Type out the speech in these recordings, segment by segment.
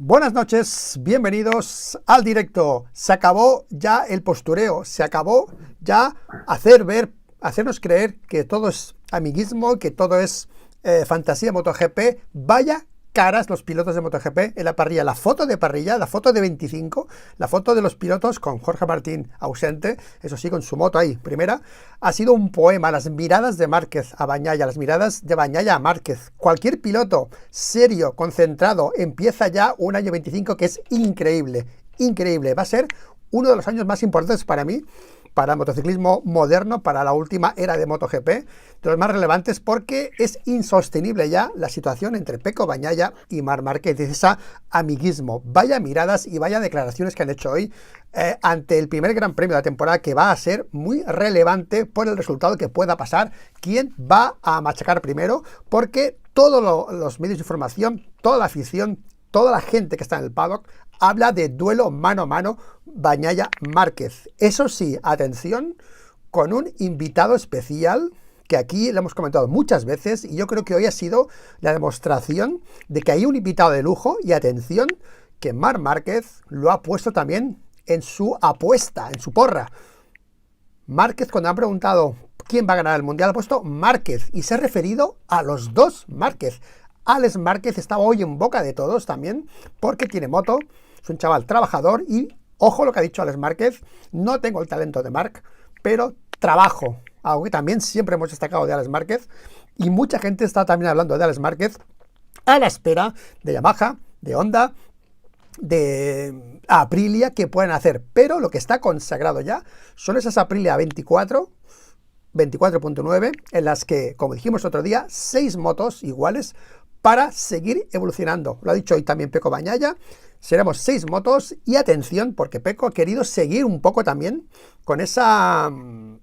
Buenas noches, bienvenidos al directo. Se acabó ya el postureo, se acabó ya hacernos creer que todo es amiguismo, que todo es fantasía MotoGP. Vaya caras los pilotos de MotoGP en la parrilla. La foto de 25, la foto de los pilotos con Jorge Martín ausente, eso sí, con su moto ahí, primera, ha sido un poema. Las miradas de Márquez a Bagnaia, las miradas de Bagnaia a Márquez. Cualquier piloto serio, concentrado, empieza ya un año 25 que es increíble, increíble. Va a ser uno de los años más importantes para mí, para el motociclismo moderno, para la última era de MotoGP, de los más relevantes, porque es insostenible ya la situación entre Pecco Bagnaia y Marc Márquez, de ese amiguismo. Vaya miradas y vaya declaraciones que han hecho hoy ante el primer Gran Premio de la temporada, que va a ser muy relevante por el resultado que pueda pasar, quién va a machacar primero, porque todos los medios de información, toda la afición, toda la gente que está en el paddock habla de duelo mano a mano Bagnaia-Márquez. Eso sí, atención, con un invitado especial que aquí lo hemos comentado muchas veces y yo creo que hoy ha sido la demostración de que hay un invitado de lujo. Y atención, que Marc Márquez lo ha puesto también en su apuesta, en su porra. Márquez, cuando han preguntado quién va a ganar el Mundial, ha puesto Márquez y se ha referido a los dos Márquez. Alex Márquez estaba hoy en boca de todos también, porque tiene moto, es un chaval trabajador y, ojo lo que ha dicho Alex Márquez, no tengo el talento de Marc, pero trabajo, algo que también siempre hemos destacado de Alex Márquez, y mucha gente está también hablando de Alex Márquez a la espera de Yamaha, de Honda, de Aprilia, que pueden hacer, pero lo que está consagrado ya son esas Aprilia 24.9, en las que, como dijimos otro día, 6 motos iguales para seguir evolucionando. Lo ha dicho hoy también Pecco Bagnaia, seremos 6 motos y atención, porque Pecco ha querido seguir un poco también con esa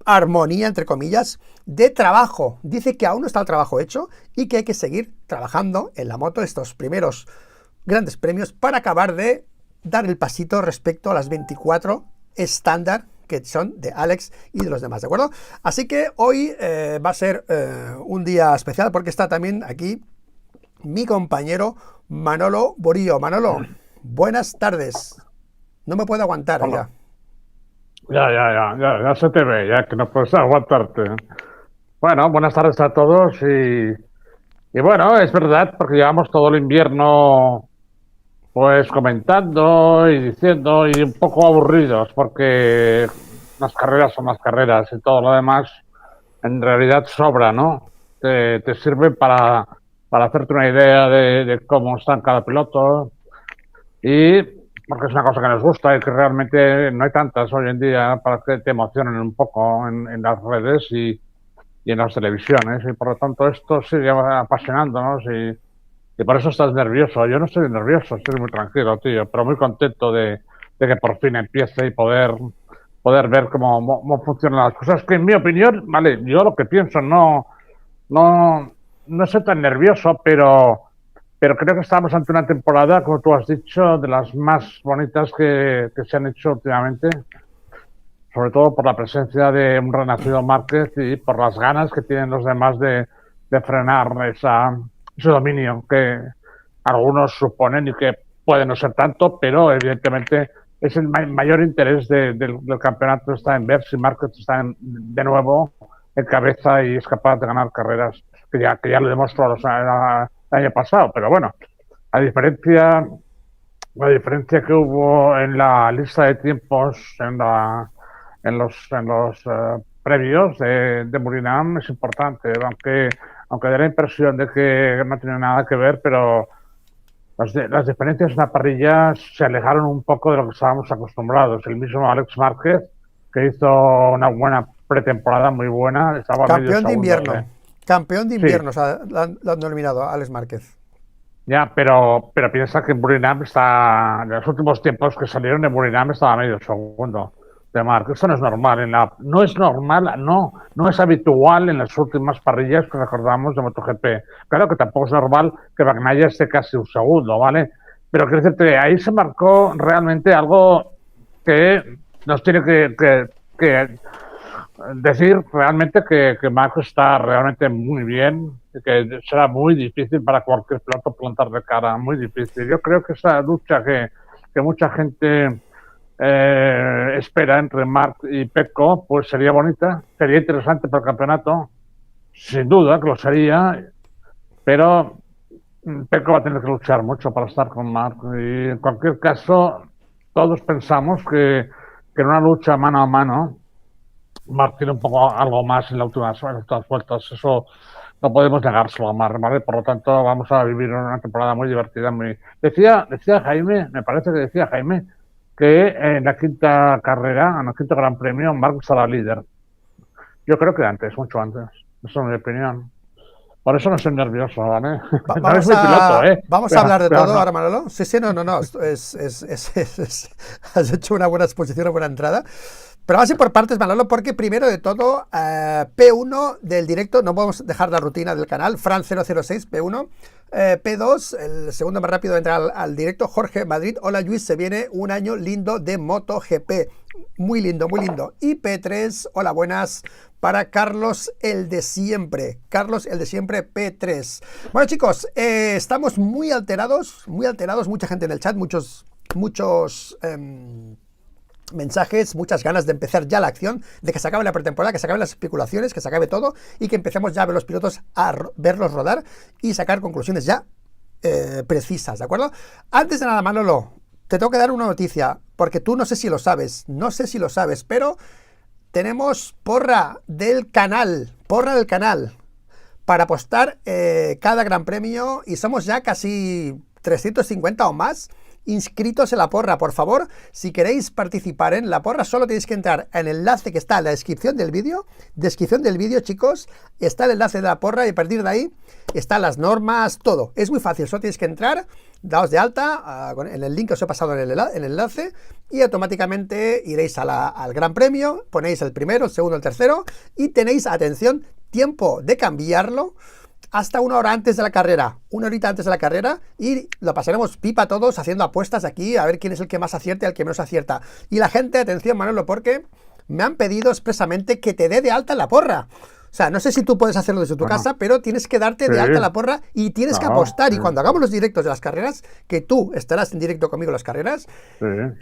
armonía, entre comillas, de trabajo. Dice que aún no está el trabajo hecho y que hay que seguir trabajando en la moto estos primeros grandes premios para acabar de dar el pasito respecto a las 24 estándar que son de Alex y de los demás, ¿de acuerdo? Así que hoy va a ser un día especial porque está también aquí mi compañero Manolo Borillo. Manolo, buenas tardes. No me puedo aguantar. Hola. Ya se te ve, ya que no puedes aguantarte. Bueno, buenas tardes a todos y bueno, es verdad, porque llevamos todo el invierno pues comentando y diciendo y un poco aburridos, porque las carreras son las carreras y todo lo demás en realidad sobra, ¿no? Te sirve para hacerte una idea de cómo están cada piloto y porque es una cosa que nos gusta y que realmente no hay tantas hoy en día para que te emocionen un poco en las redes y en las televisiones, y por lo tanto esto sigue apasionándonos y por eso estás nervioso. Yo no estoy nervioso, estoy muy tranquilo, tío, pero muy contento de que por fin empiece y poder ver cómo funcionan las cosas, que en mi opinión, vale, yo lo que pienso no estoy tan nervioso, pero creo que estamos ante una temporada, como tú has dicho, de las más bonitas que se han hecho últimamente, sobre todo por la presencia de un renacido Márquez y por las ganas que tienen los demás de frenar ese dominio que algunos suponen y que puede no ser tanto, pero evidentemente es el mayor interés del campeonato, está en ver si Márquez está de nuevo en cabeza y es capaz de ganar carreras, que ya lo demostró el año pasado. Pero bueno, la diferencia que hubo en la lista de tiempos en los previos de Murinam es importante, aunque da la impresión de que no tiene nada que ver, pero las diferencias en la parrilla se alejaron un poco de lo que estábamos acostumbrados. El mismo Alex Márquez, que hizo una buena pretemporada, muy buena, estaba campeón de invierno. Campeón de invierno, sí. O sea, lo han nominado a Alex Márquez. Ya, pero piensa que en Murinam está, en los últimos tiempos que salieron en Murinam estaba medio segundo de Márquez. Esto no es normal, no es normal, no es habitual en las últimas parrillas que recordamos de MotoGP. Claro que tampoco es normal que Bagnaia esté casi un segundo, ¿vale? Pero quiero decirte, ahí se marcó realmente algo que nos tiene que decir realmente que Marc está realmente muy bien, que será muy difícil para cualquier piloto plantar de cara, muy difícil. Yo creo que esa lucha que mucha gente espera entre Marc y Pecco, pues sería bonita, sería interesante para el campeonato, sin duda que lo sería, pero Pecco va a tener que luchar mucho para estar con Marc y en cualquier caso todos pensamos que en una lucha mano a mano Marc tiene un poco algo más en las últimas vueltas, eso no podemos negárselo a Marc, ¿vale? Por lo tanto vamos a vivir una temporada muy divertida. Decía Jaime, me parece que decía Jaime, que en la quinta carrera, en el quinto Gran Premio, Marc será líder. Yo creo que antes, mucho antes, esa es mi opinión. Por eso no soy nervioso, ¿vale? No es mi piloto, ¿eh? Vamos a hablar de todo ahora, Manolo. Sí, no. Has hecho una buena exposición, una buena entrada. Pero vamos a ir por partes, Manolo, porque primero de todo, P1 del directo, no podemos dejar la rutina del canal, Fran006, P1. P2, el segundo más rápido de entrar al directo, Jorge Madrid. Hola Luis, se viene un año lindo de MotoGP. Muy lindo, muy lindo. Y P3, hola, buenas, para Carlos el de siempre. Carlos el de siempre, P3. Bueno, chicos, estamos muy alterados, mucha gente en el chat, muchos mensajes, muchas ganas de empezar ya la acción, de que se acabe la pretemporada, que se acaben las especulaciones, que se acabe todo y que empecemos ya a ver los pilotos, a verlos rodar y sacar conclusiones ya precisas, ¿de acuerdo? Antes de nada, Manolo, te tengo que dar una noticia, porque tú no sé si lo sabes, pero tenemos porra del canal, para apostar cada gran premio y somos ya casi 350 o más inscritos en la porra. Por favor, si queréis participar en la porra, solo tenéis que entrar en el enlace que está en la descripción del vídeo. Chicos, está el enlace de la porra y a partir de ahí están las normas, todo. Es muy fácil, solo tenéis que entrar, daos de alta en el link que os he pasado en el enlace y automáticamente iréis al Gran Premio, ponéis el primero, el segundo, el tercero y tenéis, atención, tiempo de cambiarlo hasta una hora antes de la carrera, una horita antes de la carrera, y lo pasaremos pipa todos haciendo apuestas aquí, a ver quién es el que más acierta y el que menos acierta. Y la gente, atención Manolo, porque me han pedido expresamente que te dé de alta en la porra. O sea, no sé si tú puedes hacerlo desde tu casa, pero tienes que darte de alta en la porra y tienes que apostar. Y cuando hagamos los directos de las carreras, que tú estarás en directo conmigo en las carreras,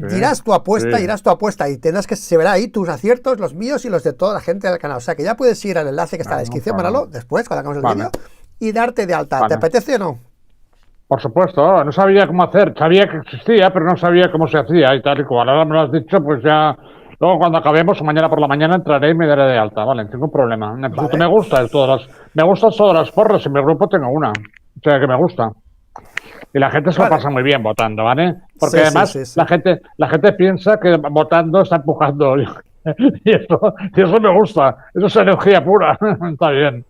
dirás tu apuesta y tendrás que se verá ahí tus aciertos, los míos y los de toda la gente del canal. O sea, que ya puedes ir al enlace que está en la descripción, Manolo, después, cuando hagamos el vídeo, y darte de alta. ¿Te apetece o no? Por supuesto, no sabía cómo hacer, sabía que existía, pero no sabía cómo se hacía y tal y cual. Ahora me lo has dicho, pues ya. Luego cuando acabemos, mañana por la mañana entraré y me daré de alta, vale, ningún problema. Vale. Me gustan todas las porras, en mi grupo tengo una, o sea que me gusta. Y la gente se lo pasa muy bien votando, ¿vale? Porque además la gente piensa que votando está empujando y eso me gusta, eso es energía pura, está bien.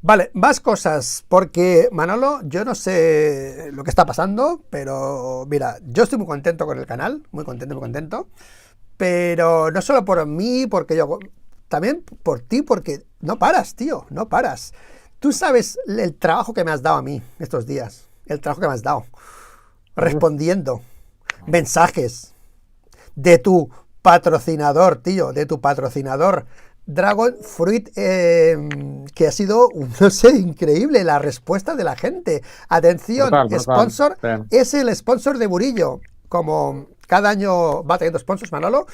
Vale, más cosas, porque Manolo, yo no sé lo que está pasando, pero mira, yo estoy muy contento con el canal, muy contento, pero no solo por mí, porque yo, también por ti, porque no paras, tío, no paras. Tú sabes el trabajo que me has dado a mí estos días, respondiendo mensajes de tu patrocinador, tío, Dragon Fruit, que ha sido, no sé, increíble la respuesta de la gente. Atención, sponsor, es el sponsor de Murillo, como cada año va teniendo sponsors, Manolo,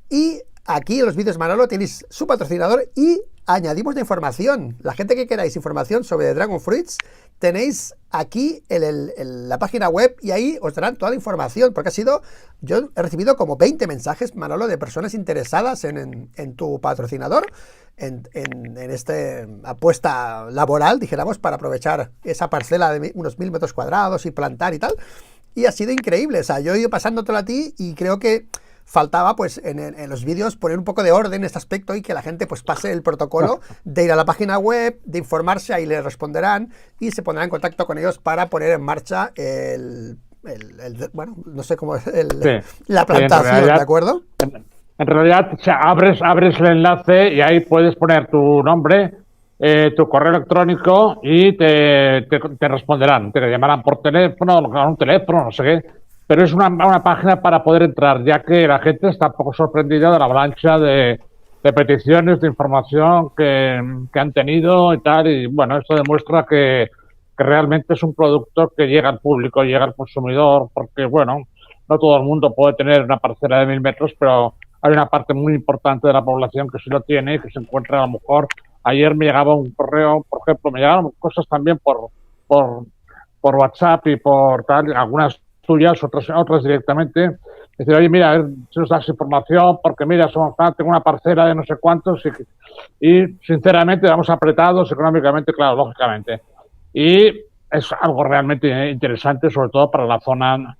y aquí en los vídeos, Manolo, tenéis su patrocinador y añadimos de información. La gente que queráis información sobre Dragon Fruits, tenéis aquí en la página web y ahí os darán toda la información, porque yo he recibido como 20 mensajes, Manolo, de personas interesadas en tu patrocinador, en esta apuesta laboral, dijéramos, para aprovechar esa parcela de unos 1000 metros cuadrados y plantar y tal, y ha sido increíble. O sea, yo he ido pasándotelo a ti y creo que faltaba pues en los vídeos poner un poco de orden en este aspecto y que la gente pues pase el protocolo de ir a la página web, de informarse, ahí le responderán y se pondrán en contacto con ellos para poner en marcha bueno, no sé cómo es la plantación, realidad, ¿de acuerdo? En realidad, o sea, abres el enlace y ahí puedes poner tu nombre, tu correo electrónico y te responderán, te llamarán por teléfono, a un teléfono, no sé qué. Pero es una página para poder entrar, ya que la gente está un poco sorprendida de la avalancha de de peticiones, de información que han tenido y tal. Y bueno, esto demuestra que realmente es un producto que llega al público, llega al consumidor, porque bueno, no todo el mundo puede tener una parcela de 1000 metros, pero hay una parte muy importante de la población que sí lo tiene y que se encuentra a lo mejor. Ayer me llegaba un correo, por ejemplo, me llegaron cosas también por, por WhatsApp y por tal, algunas tuyas, otras directamente. Decir, oye, mira, a ver si nos das información, porque mira, tengo una parcela de no sé cuántos y sinceramente vamos apretados económicamente, claro, lógicamente. Y es algo realmente interesante, sobre todo para la zona,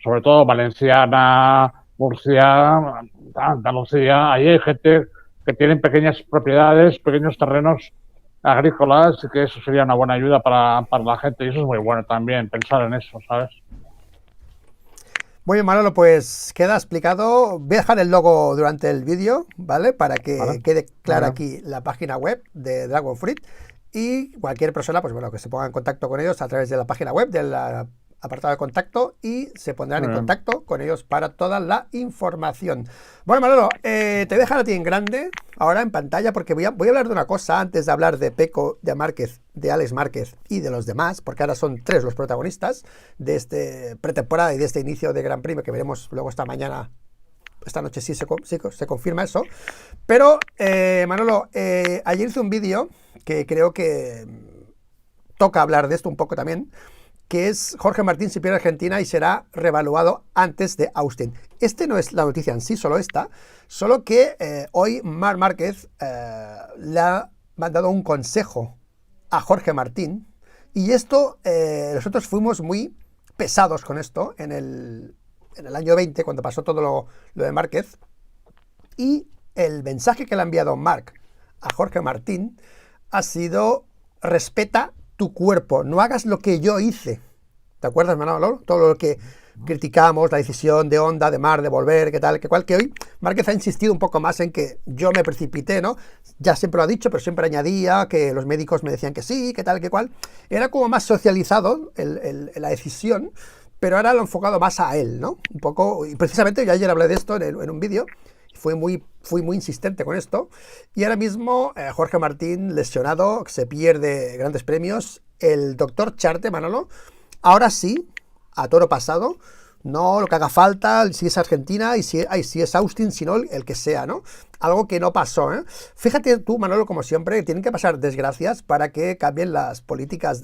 sobre todo valenciana, Murcia, Andalucía. Ahí hay gente que tiene pequeñas propiedades, pequeños terrenos agrícolas, y que eso sería una buena ayuda para la gente. Y eso es muy bueno también, pensar en eso, ¿sabes? Muy bien, Manolo, pues queda explicado. Voy a dejar el logo durante el vídeo, ¿vale? Para que ¿Vale? quede clara Vale. aquí la página web de Dragon Fruit y cualquier persona, pues bueno, que se ponga en contacto con ellos a través de la página web, del apartado de contacto y se pondrán Muy en bien. contacto con ellos para toda la información. Bueno, Manolo, te voy a dejar a ti en grande, ahora en pantalla, porque voy a hablar de una cosa antes de hablar de Peco, de Márquez, de Alex Márquez y de los demás, porque ahora son 3 los protagonistas de este pretemporada y de este inicio de Gran Premio que veremos luego esta mañana. Esta noche sí se confirma eso. Pero, Manolo, ayer hice un vídeo que creo que toca hablar de esto un poco también, que es Jorge Martín se pierde Argentina y será revaluado antes de Austin. Este no es la noticia en sí, solo esta, solo que hoy Marc Márquez le ha mandado un consejo a Jorge Martín y esto, nosotros fuimos muy pesados con esto en el año 20, cuando pasó todo lo de Márquez, y el mensaje que le ha enviado Marc a Jorge Martín ha sido: respeta tu cuerpo, no hagas lo que yo hice. ¿Te acuerdas, Manolo? Todo lo que criticamos, la decisión de Honda, de Marc, de volver, que tal, que cual, que hoy Márquez ha insistido un poco más en que yo me precipité, ¿no? Ya siempre lo ha dicho, pero siempre añadía que los médicos me decían que sí, que tal, que cual. Era como más socializado la decisión, pero ahora lo he enfocado más a él, ¿no? Un poco, y precisamente yo ayer hablé de esto en un vídeo, fui muy insistente con esto, y ahora mismo Jorge Martín lesionado, se pierde grandes premios, el doctor Charte, Manolo, ahora sí, a toro pasado, no lo que haga falta, si es Argentina y si es Austin, sino el que sea, ¿no? Algo que no pasó, ¿eh? Fíjate tú, Manolo, como siempre, tienen que pasar desgracias para que cambien las políticas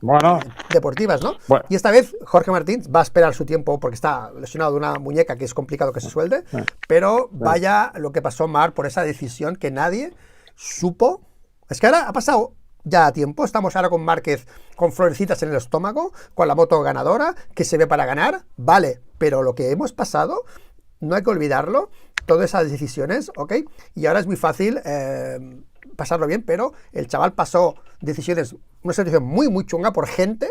Bueno, deportivas, ¿no? bueno, Y esta vez Jorge Martín va a esperar su tiempo porque está lesionado de una muñeca que es complicado que se suelte, pero vaya lo que pasó Marc por esa decisión que nadie supo. Es que ahora ha pasado ya tiempo, estamos ahora con Márquez con florecitas en el estómago, con la moto ganadora, que se ve para ganar, vale, pero lo que hemos pasado, no hay que olvidarlo, todas esas decisiones, ¿ok? Y ahora es muy fácil pasarlo bien, pero el chaval pasó decisiones, una situación muy chunga por gente,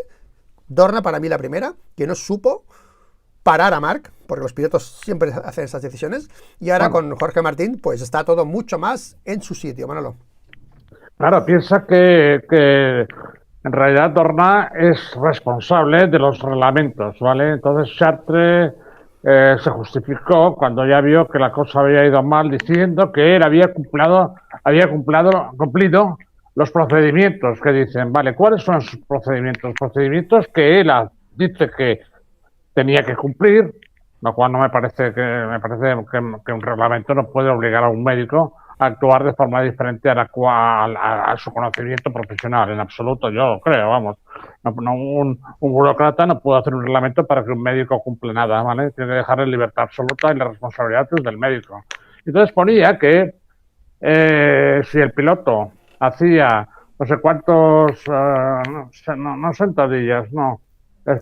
Dorna para mí la primera, que no supo parar a Marc, porque los pilotos siempre hacen esas decisiones, y ahora bueno. con Jorge Martín, pues está todo mucho más en su sitio, Manolo. Claro, piensa que en realidad Dorna es responsable de los reglamentos, ¿vale? Entonces Chartre se justificó cuando ya vio que la cosa había ido mal, diciendo que él cumplido los procedimientos que dicen, ¿vale? ¿Cuáles son sus procedimientos? Procedimientos que él dice que tenía que cumplir, lo cual no me parece que un reglamento no puede obligar a un médico a actuar de forma diferente a su conocimiento profesional, en absoluto, yo creo, vamos. Un burócrata no puede hacer un reglamento para que un médico cumpla nada, ¿vale? Tiene que dejar en libertad absoluta y la responsabilidad es del médico. Entonces ponía que si el piloto hacía no sé cuántos, no sentadillas, no,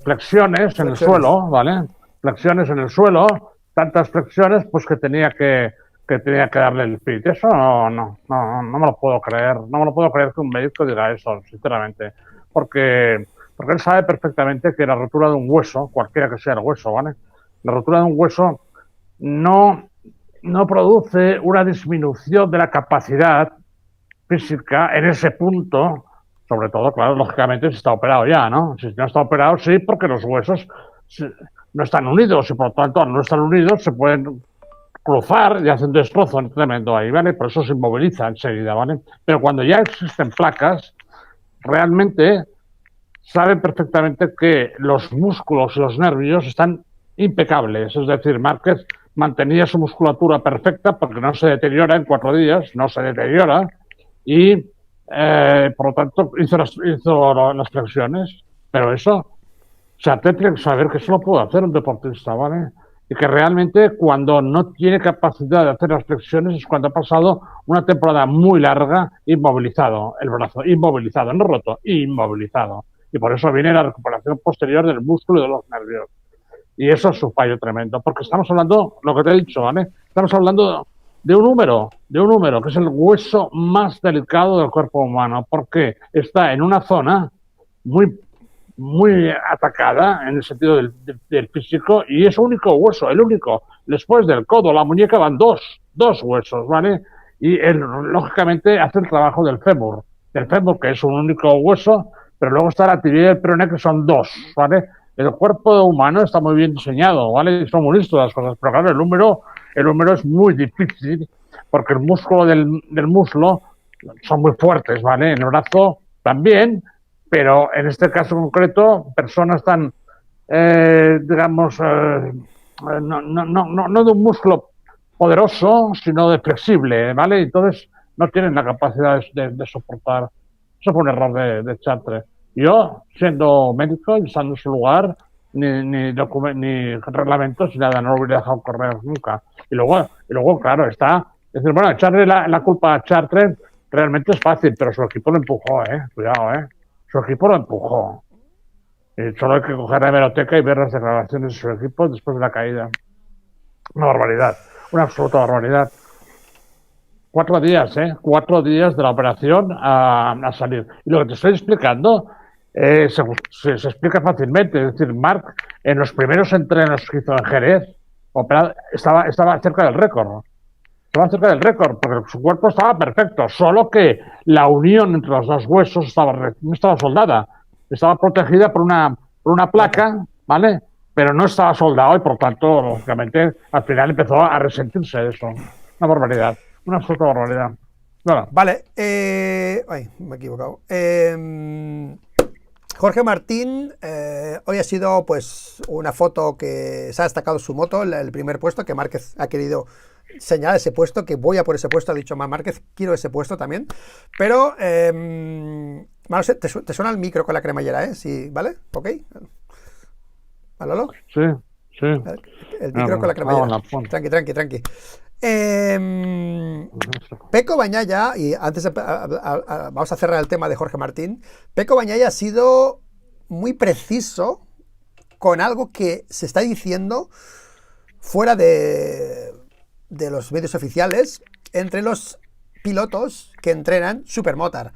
flexiones en el Flexiones. suelo, ¿vale? Flexiones en el suelo, tantas flexiones, pues que tenía que darle el pit. Eso no me lo puedo creer. No me lo puedo creer que un médico diga eso, sinceramente. Porque él sabe perfectamente que la rotura de un hueso, cualquiera que sea el hueso, ¿vale? La rotura de un hueso no, no produce una disminución de la capacidad física en ese punto, sobre todo, claro, lógicamente si está operado ya, ¿no? Si no está operado, sí, porque los huesos no están unidos y por lo tanto, al no estar unidos, se pueden cruzar y hace un destrozo tremendo ahí, ¿vale? Por eso se inmoviliza enseguida, ¿vale? Pero cuando ya existen placas, realmente saben perfectamente que los músculos y los nervios están impecables. Es decir, Márquez mantenía su musculatura perfecta porque no se deteriora en 4 días, no se deteriora, y por lo tanto hizo las flexiones. Pero eso, o sea, tiene que saber que eso lo puede hacer un deportista, ¿vale? Y que realmente cuando no tiene capacidad de hacer las flexiones es cuando ha pasado una temporada muy larga inmovilizado el brazo, inmovilizado, no roto, inmovilizado. Y por eso viene la recuperación posterior del músculo y de los nervios. Y eso es un fallo tremendo, porque estamos hablando, lo que te he dicho, ¿vale? Estamos hablando de un número, que es el hueso más delicado del cuerpo humano, porque está en una zona muy, muy atacada en el sentido del físico, y es único hueso, el único. Después del codo, la muñeca van dos huesos, ¿vale? Y él, lógicamente, hace el trabajo del fémur, que es un único hueso, pero luego está la tibia y el peroné, que son 2, ¿vale? El cuerpo humano está muy bien diseñado, ¿vale? Son muy listos las cosas, pero claro, el húmero es muy difícil porque el músculo del muslo son muy fuertes, ¿vale? En el brazo también, pero en este caso concreto, personas tan, digamos, no de un músculo poderoso, sino de flexible, ¿vale? Entonces no tienen la capacidad de soportar. Eso fue un error de Chartres. Yo, siendo médico y estando en su lugar, ni reglamentos ni nada, no lo hubiera dejado correr nunca. Y luego claro, está. Es decir, bueno, echarle la culpa a Chartres realmente es fácil, pero su equipo lo empujó, cuidado, su equipo lo empujó. Y solo hay que coger la hemeroteca y ver las declaraciones de su equipo después de la caída. Una barbaridad, una absoluta barbaridad. 4 días, 4 días de la operación a salir. Y lo que te estoy explicando se explica fácilmente. Es decir, Marc, en los primeros entrenos que hizo en Jerez, estaba cerca del récord. Estaba cerca del récord, porque su cuerpo estaba perfecto, solo que la unión entre los dos huesos no estaba soldada. Estaba protegida por una placa, ¿vale? Pero no estaba soldado y, por tanto, lógicamente, al final empezó a resentirse de eso. Una barbaridad. Una absoluta barbaridad. Bueno. Vale, ay, me he equivocado. Jorge Martín, hoy ha sido pues una foto que se ha destacado su moto, el primer puesto, que Márquez ha querido señalar ese puesto, que voy a por ese puesto, ha dicho Márquez, quiero ese puesto también. Pero, Manolo, te suena el micro con la cremallera, Sí, ¿vale? ¿Ok? ¿Manolo? Sí. El micro con la cremallera. Tranqui. Peco Bagnaia, y antes vamos a cerrar el tema de Jorge Martín. Peco Bagnaia ha sido muy preciso con algo que se está diciendo fuera de los medios oficiales entre los pilotos que entrenan Supermotard.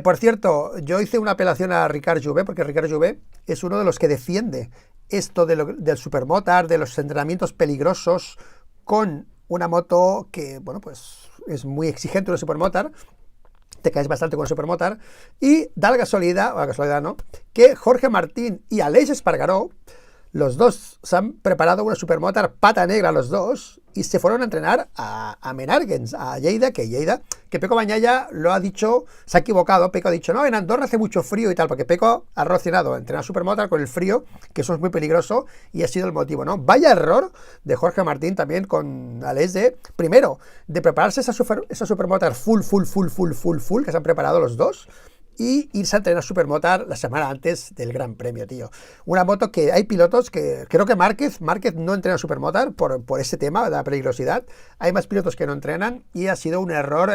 Por cierto, yo hice una apelación a Ricard Jouvet, porque Ricard Jouvet es uno de los que defiende esto del Supermotard, de los entrenamientos peligrosos con una moto que, bueno, pues es muy exigente, una Supermotard, te caes bastante con Supermotard, y da la casualidad, o la casualidad no, que Jorge Martín y Aleix Espargaró, los dos se han preparado una Supermotard pata negra los dos y se fueron a entrenar a Menàrguens, a Lleida, que Peco Bagnaia lo ha dicho, se ha equivocado. Peco ha dicho, no, en Andorra hace mucho frío y tal, porque Peco ha relacionado entrenar Supermotard con el frío, que eso es muy peligroso y ha sido el motivo, ¿no? Vaya error de Jorge Martín también con Aleix primero, de prepararse esa Supermotard full, que se han preparado los dos, y irse a entrenar Supermotard la semana antes del Gran Premio, tío. Una moto que hay pilotos que, creo que Márquez no entrena Supermotard por ese tema de la peligrosidad. Hay más pilotos que no entrenan y ha sido un error,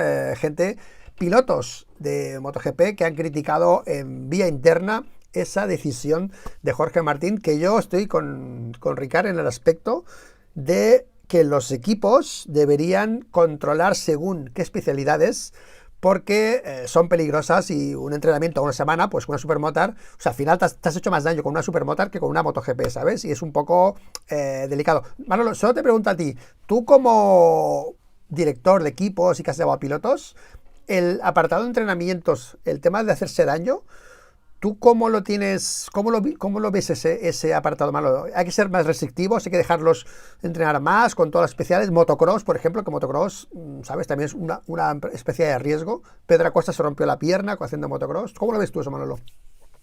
pilotos de MotoGP que han criticado en vía interna esa decisión de Jorge Martín, que yo estoy con Ricard en el aspecto de que los equipos deberían controlar según qué especialidades, porque son peligrosas, y un entrenamiento una semana, pues con una Supermotard, o sea, al final te has hecho más daño con una Supermotard que con una MotoGP, ¿sabes? Y es un poco delicado. Manolo, solo te pregunto a ti, tú como director de equipos y que has llevado a pilotos, el apartado de entrenamientos, el tema de hacerse daño, ¿Tú cómo lo tienes, cómo lo ves ese apartado, Manolo? ¿Hay que ser más restrictivos? ¿Hay que dejarlos entrenar más con todas las especiales? Motocross, por ejemplo, que motocross, ¿sabes? También es una especie de riesgo. Pedro Acosta se rompió la pierna haciendo motocross. ¿Cómo lo ves tú eso, Manolo?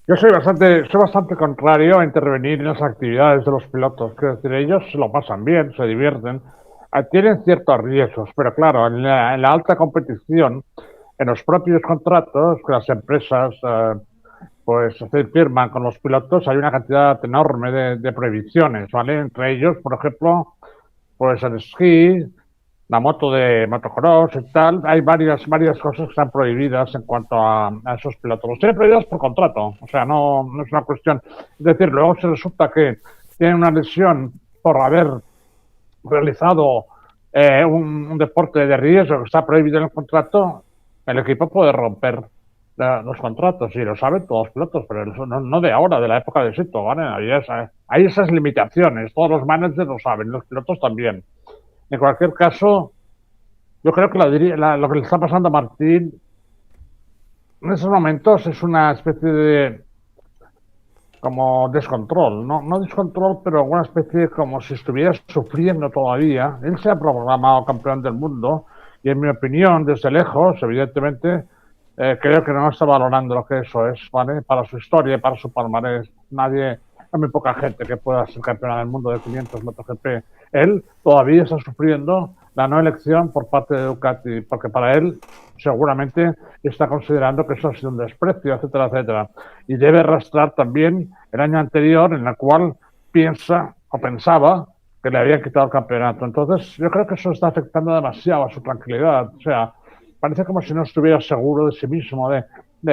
Yo soy bastante contrario a intervenir en las actividades de los pilotos. Quiero decir, ellos se lo pasan bien, se divierten, tienen ciertos riesgos, pero claro, en la alta competición, en los propios contratos que las empresas pues firman con los pilotos, hay una cantidad enorme de prohibiciones, ¿vale? Entre ellos, por ejemplo, pues el esquí, la moto de motocross y tal, hay varias cosas que están prohibidas en cuanto a esos pilotos. Los tienen prohibidos por contrato, o sea, no es una cuestión. Es decir, luego se resulta que tienen una lesión por haber realizado un deporte de riesgo que está prohibido en el contrato, el equipo puede romper los contratos, y lo saben todos los pilotos, pero eso no de ahora, de la época de Sito, ¿vale? Hay esas limitaciones, todos los managers lo saben, los pilotos también. En cualquier caso, yo creo que lo que le está pasando a Martín en esos momentos es una especie de como descontrol, no descontrol, pero una especie como si estuviera sufriendo todavía. Él se ha proclamado campeón del mundo y en mi opinión, desde lejos, evidentemente, creo que no está valorando lo que eso es, ¿vale? Para su historia, para su palmarés. Hay muy poca gente que pueda ser campeona del mundo de 500 MotoGP. Él todavía está sufriendo la no elección por parte de Ducati, porque para él seguramente está considerando que eso ha sido un desprecio, etcétera, etcétera. Y debe arrastrar también el año anterior en el cual piensa o pensaba que le habían quitado el campeonato. Entonces, yo creo que eso está afectando demasiado a su tranquilidad. O sea, parece como si no estuviera seguro de sí mismo, de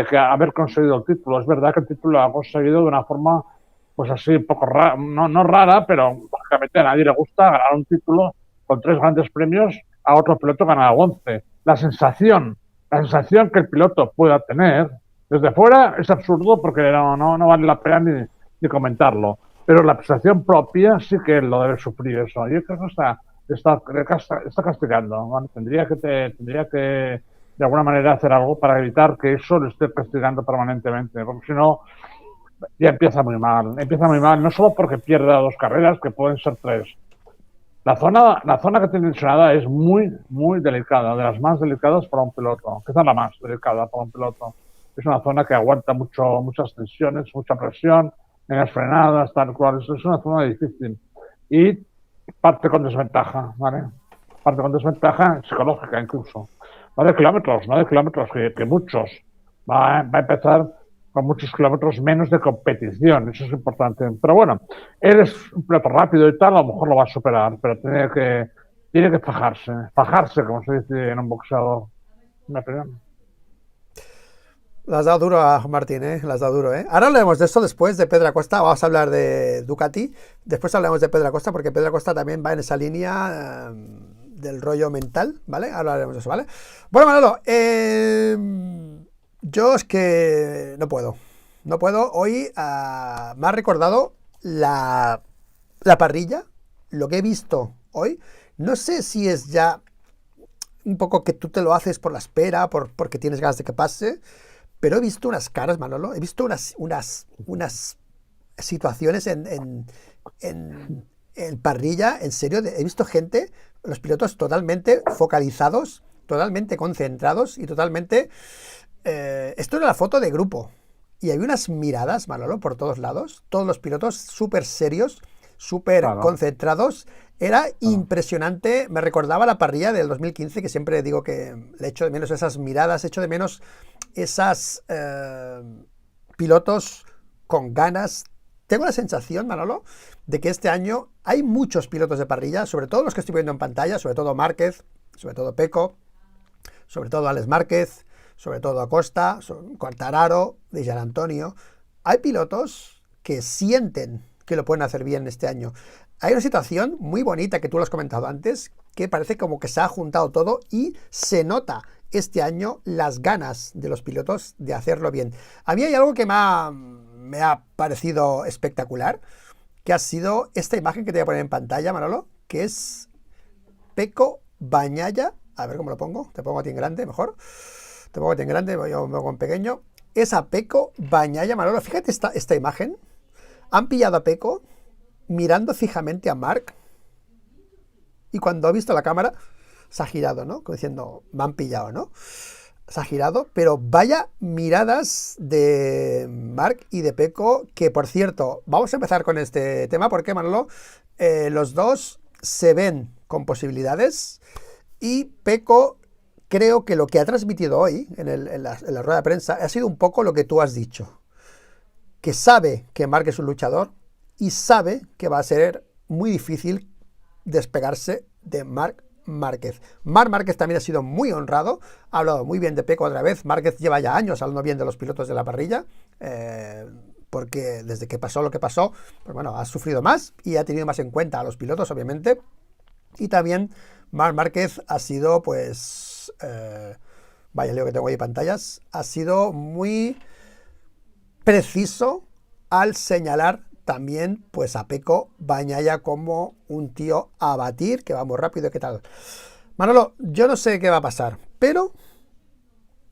que haber conseguido el título. Es verdad que el título lo ha conseguido de una forma, pues así, un poco rara, no rara, pero básicamente a nadie le gusta ganar un título con 3 grandes premios, a otro piloto ganar 11. La sensación que el piloto pueda tener, desde fuera es absurdo porque no vale la pena ni comentarlo, pero la sensación propia sí que él lo debe sufrir eso. Yo creo que está castigando, ¿vale? Tendría que de alguna manera hacer algo para evitar que eso lo esté castigando permanentemente, porque si no ya empieza muy mal, no solo porque pierda 2 carreras, que pueden ser 3. La zona que tiene mencionada es muy delicada, de las más delicadas para un piloto, quizás la más delicada para un piloto. Es una zona que aguanta muchas tensiones, mucha presión, en las frenadas, tal cual. Es una zona difícil. Y parte con desventaja, ¿vale? Parte con desventaja psicológica incluso. No de kilómetros, que muchos. Va a empezar con muchos kilómetros menos de competición, eso es importante. Pero bueno, él es un piloto rápido y tal, a lo mejor lo va a superar, pero tiene que fajarse, como se dice en un boxeador. Mi opinión. Le has dado duro a Martín, ¿eh? Le has dado duro, ¿eh? Ahora hablaremos de esto después de Pedro Acosta. Vamos a hablar de Ducati. Después hablaremos de Pedro Acosta, porque Pedro Acosta también va en esa línea del rollo mental, ¿vale? Ahora hablaremos de eso, ¿vale? Bueno, Manolo, yo es que no puedo. No puedo. Hoy me ha recordado la parrilla, lo que he visto hoy. No sé si es ya un poco que tú te lo haces por la espera, porque tienes ganas de que pase. Pero he visto unas caras, Manolo, he visto unas situaciones en parrilla, en serio, he visto gente, los pilotos totalmente focalizados, totalmente concentrados y totalmente... esto era la foto de grupo. Y hay unas miradas, Manolo, por todos lados, todos los pilotos súper serios, súper concentrados. Era impresionante, me recordaba la parrilla del 2015, que siempre digo que le echo de menos esas miradas, echo de menos esas pilotos con ganas. Tengo la sensación, Manolo, de que este año hay muchos pilotos de parrilla, sobre todo los que estoy viendo en pantalla, sobre todo Márquez, sobre todo Pecco, sobre todo Alex Márquez, sobre todo Acosta, Quartararo, Di Gianantonio. Hay pilotos que sienten que lo pueden hacer bien este año. Hay una situación muy bonita que tú lo has comentado antes, que parece como que se ha juntado todo y se nota este año las ganas de los pilotos de hacerlo bien. A mí hay algo que me ha parecido espectacular, que ha sido esta imagen que te voy a poner en pantalla, Manolo, que es Pecco Bagnaia. A ver cómo lo pongo. Te pongo a ti en grande, mejor. Te pongo a ti en grande, yo me pongo en pequeño. es a Pecco Bagnaia, Manolo. Fíjate esta imagen. Han pillado a Pecco mirando fijamente a Marc y cuando ha visto la cámara se ha girado, ¿no? Como diciendo, me han pillado, ¿no? Se ha girado, pero vaya miradas de Marc y de Pecco, que por cierto, vamos a empezar con este tema porque, Manolo, los dos se ven con posibilidades y Pecco creo que lo que ha transmitido hoy en la rueda de prensa ha sido un poco lo que tú has dicho, que sabe que Marc es un luchador y sabe que va a ser muy difícil despegarse de Marc Márquez. Marc Márquez también ha sido muy honrado, ha hablado muy bien de Pecco otra vez. Márquez lleva ya años hablando bien de los pilotos de la parrilla, porque desde que pasó lo que pasó, pues bueno, ha sufrido más y ha tenido más en cuenta a los pilotos, obviamente. Y también Marc Márquez ha sido, pues, vaya leo que tengo ahí pantallas, ha sido muy preciso al señalar también pues a Pecco Bagnaia como un tío a batir, que va muy rápido, ¿qué tal? Manolo, yo no sé qué va a pasar, pero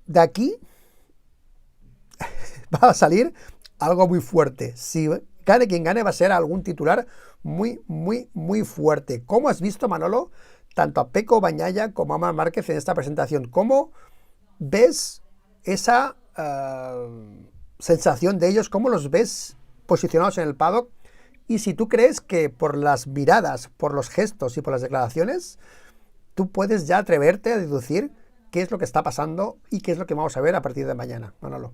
de aquí va a salir algo muy fuerte. Si gane quien gane, va a ser algún titular muy, muy, muy fuerte. ¿Cómo has visto, Manolo, tanto a Pecco Bagnaia como a Marc Márquez en esta presentación? ¿Cómo ves esa sensación de ellos? ¿Cómo los ves posicionados en el paddock? Y si tú crees que por las miradas, por los gestos y por las declaraciones, tú puedes ya atreverte a deducir qué es lo que está pasando y qué es lo que vamos a ver a partir de mañana, Manolo.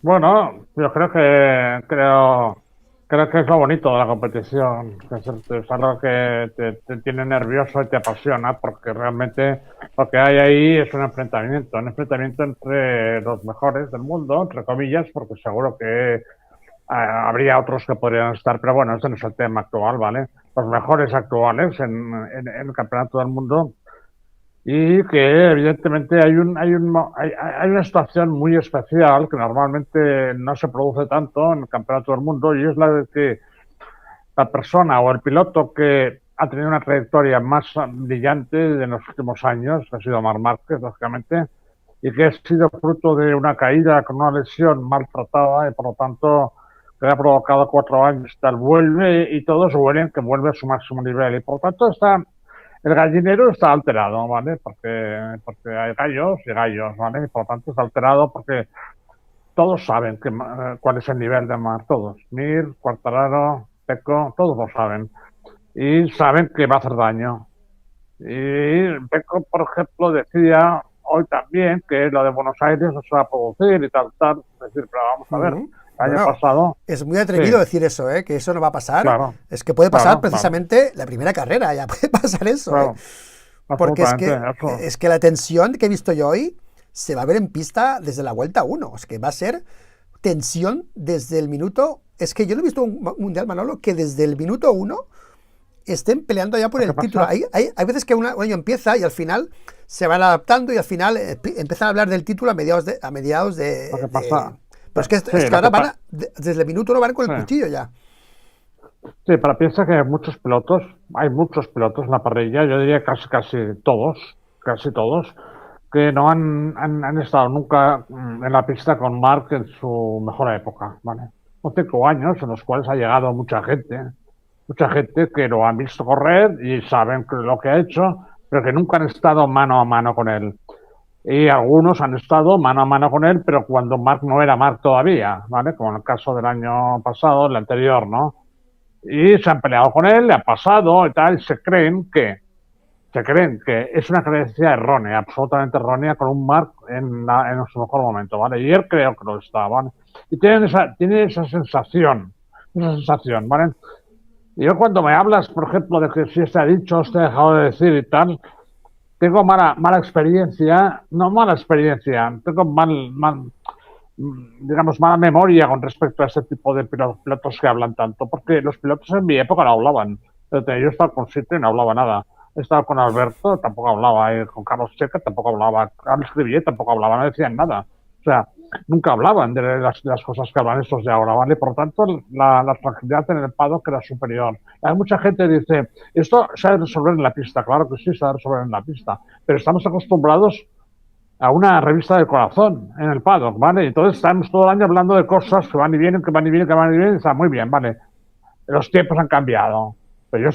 Bueno, yo creo que es lo bonito de la competición, que es algo que te tiene nervioso y te apasiona, porque realmente lo que hay ahí es un enfrentamiento entre los mejores del mundo, entre comillas, porque seguro que habría otros que podrían estar, pero bueno, ese no es el tema actual, ¿vale? Los mejores actuales en el campeonato del mundo, y que evidentemente hay una situación muy especial que normalmente no se produce tanto en el campeonato del mundo, y es la de que la persona o el piloto que ha tenido una trayectoria más brillante de los últimos años, que ha sido Marc Márquez, lógicamente, y que ha sido fruto de una caída con una lesión maltratada y por lo tanto que ha provocado 4 años, tal, vuelve y todos huelen que vuelve a su máximo nivel, y por lo tanto el gallinero está alterado, ¿vale? Porque hay gallos y gallos, ¿vale? Y por lo tanto está alterado porque todos saben cuál es el nivel de Marc, todos. Mir, Quartararo, Pecco, todos lo saben. Y saben que va a hacer daño. Y Pecco, por ejemplo, decía hoy también que lo de Buenos Aires no se va a producir y tal. Es decir, pero vamos a ver, el año pasado... Es muy atrevido decir eso, que eso no va a pasar. Claro, es que puede pasar precisamente la primera carrera, ya puede pasar eso. Claro, porque es que la tensión que he visto yo hoy se va a ver en pista desde la vuelta 1. Es que va a ser tensión desde el minuto... Es que yo no he visto un mundial, Manolo, que desde el minuto 1 estén peleando ya por el título. Hay veces que un año empieza y al final se van adaptando y al final empiezan a hablar del título a mediados de... Lo que pasa... Pero es que ahora desde el minuto 1 van con el cuchillo ya. Sí, pero piensa que hay muchos pilotos en la parrilla, yo diría casi todos, que no han estado nunca en la pista con Marc en su mejor época, ¿vale? Son 5 años en los cuales ha llegado mucha gente que lo han visto correr y saben lo que ha hecho, pero que nunca han estado mano a mano con él. Y algunos han estado mano a mano con él, pero cuando Marc no era Marc todavía, ¿vale? Como en el caso del año pasado, el anterior, ¿no? Y se han peleado con él, le ha pasado y tal, se creen que es una creencia errónea, absolutamente errónea, con un Marc en su mejor momento, ¿vale? Y él creo que lo está, ¿vale? Y tiene esa sensación, ¿vale? Y yo cuando me hablas, por ejemplo, de que si se ha dicho, se ha dejado de decir y tal, tengo mala experiencia, tengo digamos, mala memoria con respecto a ese tipo de pilotos que hablan tanto, porque los pilotos en mi época no hablaban. Yo he estado con Sitio y no hablaba nada. He estado con Alberto, tampoco hablaba, con Carlos Checa tampoco hablaba, Carlos Cribier tampoco hablaba, no decían nada. O sea, nunca hablaban de las cosas que hablan estos de ahora, ¿vale? Por lo tanto, la tranquilidad en el paddock era superior. Hay mucha gente que dice, esto se ha de resolver en la pista. Claro que sí, se ha de resolver en la pista, pero estamos acostumbrados a una revista del corazón en el paddock, ¿vale? Entonces estamos todo el año hablando de cosas que van y vienen, que van y vienen, que van y vienen, está muy bien, ¿vale? Los tiempos han cambiado, pero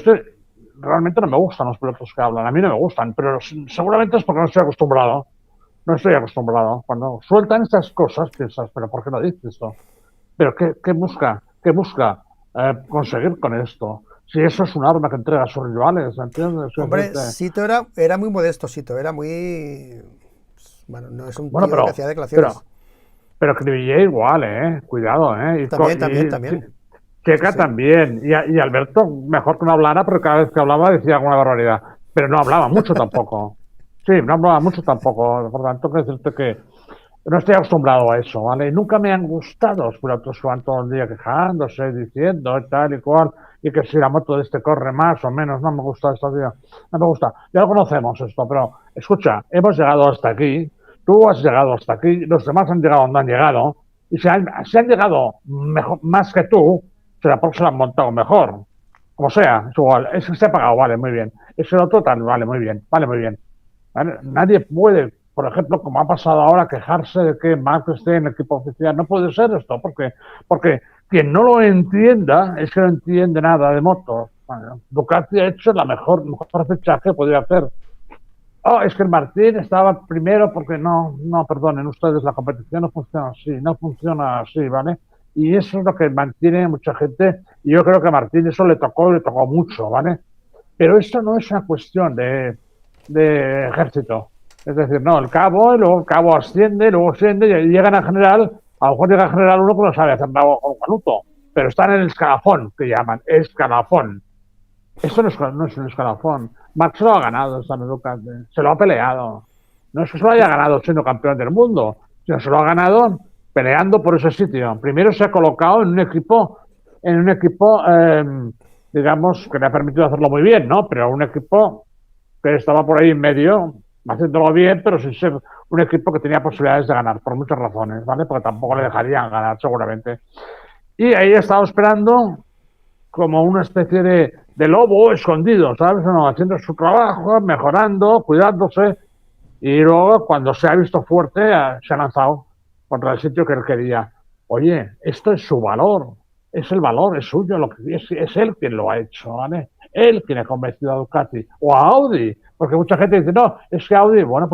realmente no me gustan los pilotos que hablan, a mí no me gustan, pero seguramente es porque no estoy acostumbrado. No estoy acostumbrado. Cuando sueltan estas cosas, piensas, pero ¿por qué no dices esto? ¿Pero qué busca? ¿Qué busca conseguir con esto? Si eso es un arma que entrega a sus rivales, ¿entiendes? Hombre, Sito era muy modesto, Sito, era muy... Bueno, no es un Bueno, tío que hacía declaraciones. pero Cribillé igual, ¿eh? Cuidado, ¿eh? También. Sí, Checa sí. también. Y Alberto, mejor que no hablara, porque cada vez que hablaba decía alguna barbaridad. Pero no hablaba mucho tampoco. Sí, no hablaba mucho tampoco. Por tanto, que decirte que no estoy acostumbrado a eso, ¿vale? Y nunca me han gustado los pilotos que van todo el día quejándose, diciendo y tal y cual, y que si la moto de este corre más o menos, no me gusta esto, tío. No me gusta. Ya lo conocemos esto, pero escucha, hemos llegado hasta aquí, tú has llegado hasta aquí, los demás han llegado donde han llegado, y si han llegado mejor, más que tú, será porque se lo han montado mejor. Como sea, es igual. Es que se ha pagado, vale, muy bien. Es el otro tal, vale, muy bien, vale, muy bien. ¿Vale? Nadie puede, por ejemplo, como ha pasado ahora, quejarse de que Max esté en el equipo oficial. No puede ser esto, porque quien no lo entienda es que no entiende nada de motos. Bueno, Ducati ha hecho mejor fichaje que podía hacer. Oh, es que el Martín estaba primero porque no, perdonen ustedes, la competición no funciona así, ¿vale? Y eso es lo que mantiene mucha gente, y yo creo que a Martín eso le tocó mucho, ¿vale? Pero esto no es una cuestión de ejército. Es decir, no, el cabo, y luego el cabo asciende, luego asciende y llegan a general, a lo mejor llega a general uno que no sabe hacer nada con canuto, pero están en el escalafón, que llaman, escalafón. Esto no es un escalafón. Max se lo ha ganado esta Ducati, se lo ha peleado. No es que se lo haya ganado siendo campeón del mundo, sino se lo ha ganado peleando por ese sitio. Primero se ha colocado en un equipo, digamos, que le ha permitido hacerlo muy bien, ¿no? Pero un equipo que estaba por ahí en medio, haciéndolo bien, pero sin ser un equipo que tenía posibilidades de ganar, por muchas razones, ¿vale? Porque tampoco le dejarían ganar, seguramente. Y ahí ha estado esperando como una especie de lobo escondido, ¿sabes? No, haciendo su trabajo, mejorando, cuidándose, y luego cuando se ha visto fuerte se ha lanzado contra el sitio que él quería. Oye, esto es su valor, es el valor, es suyo, es él quien lo ha hecho, ¿vale? Él quien ha convencido a Ducati o a Audi, porque mucha gente dice, no, es que Audi, bueno,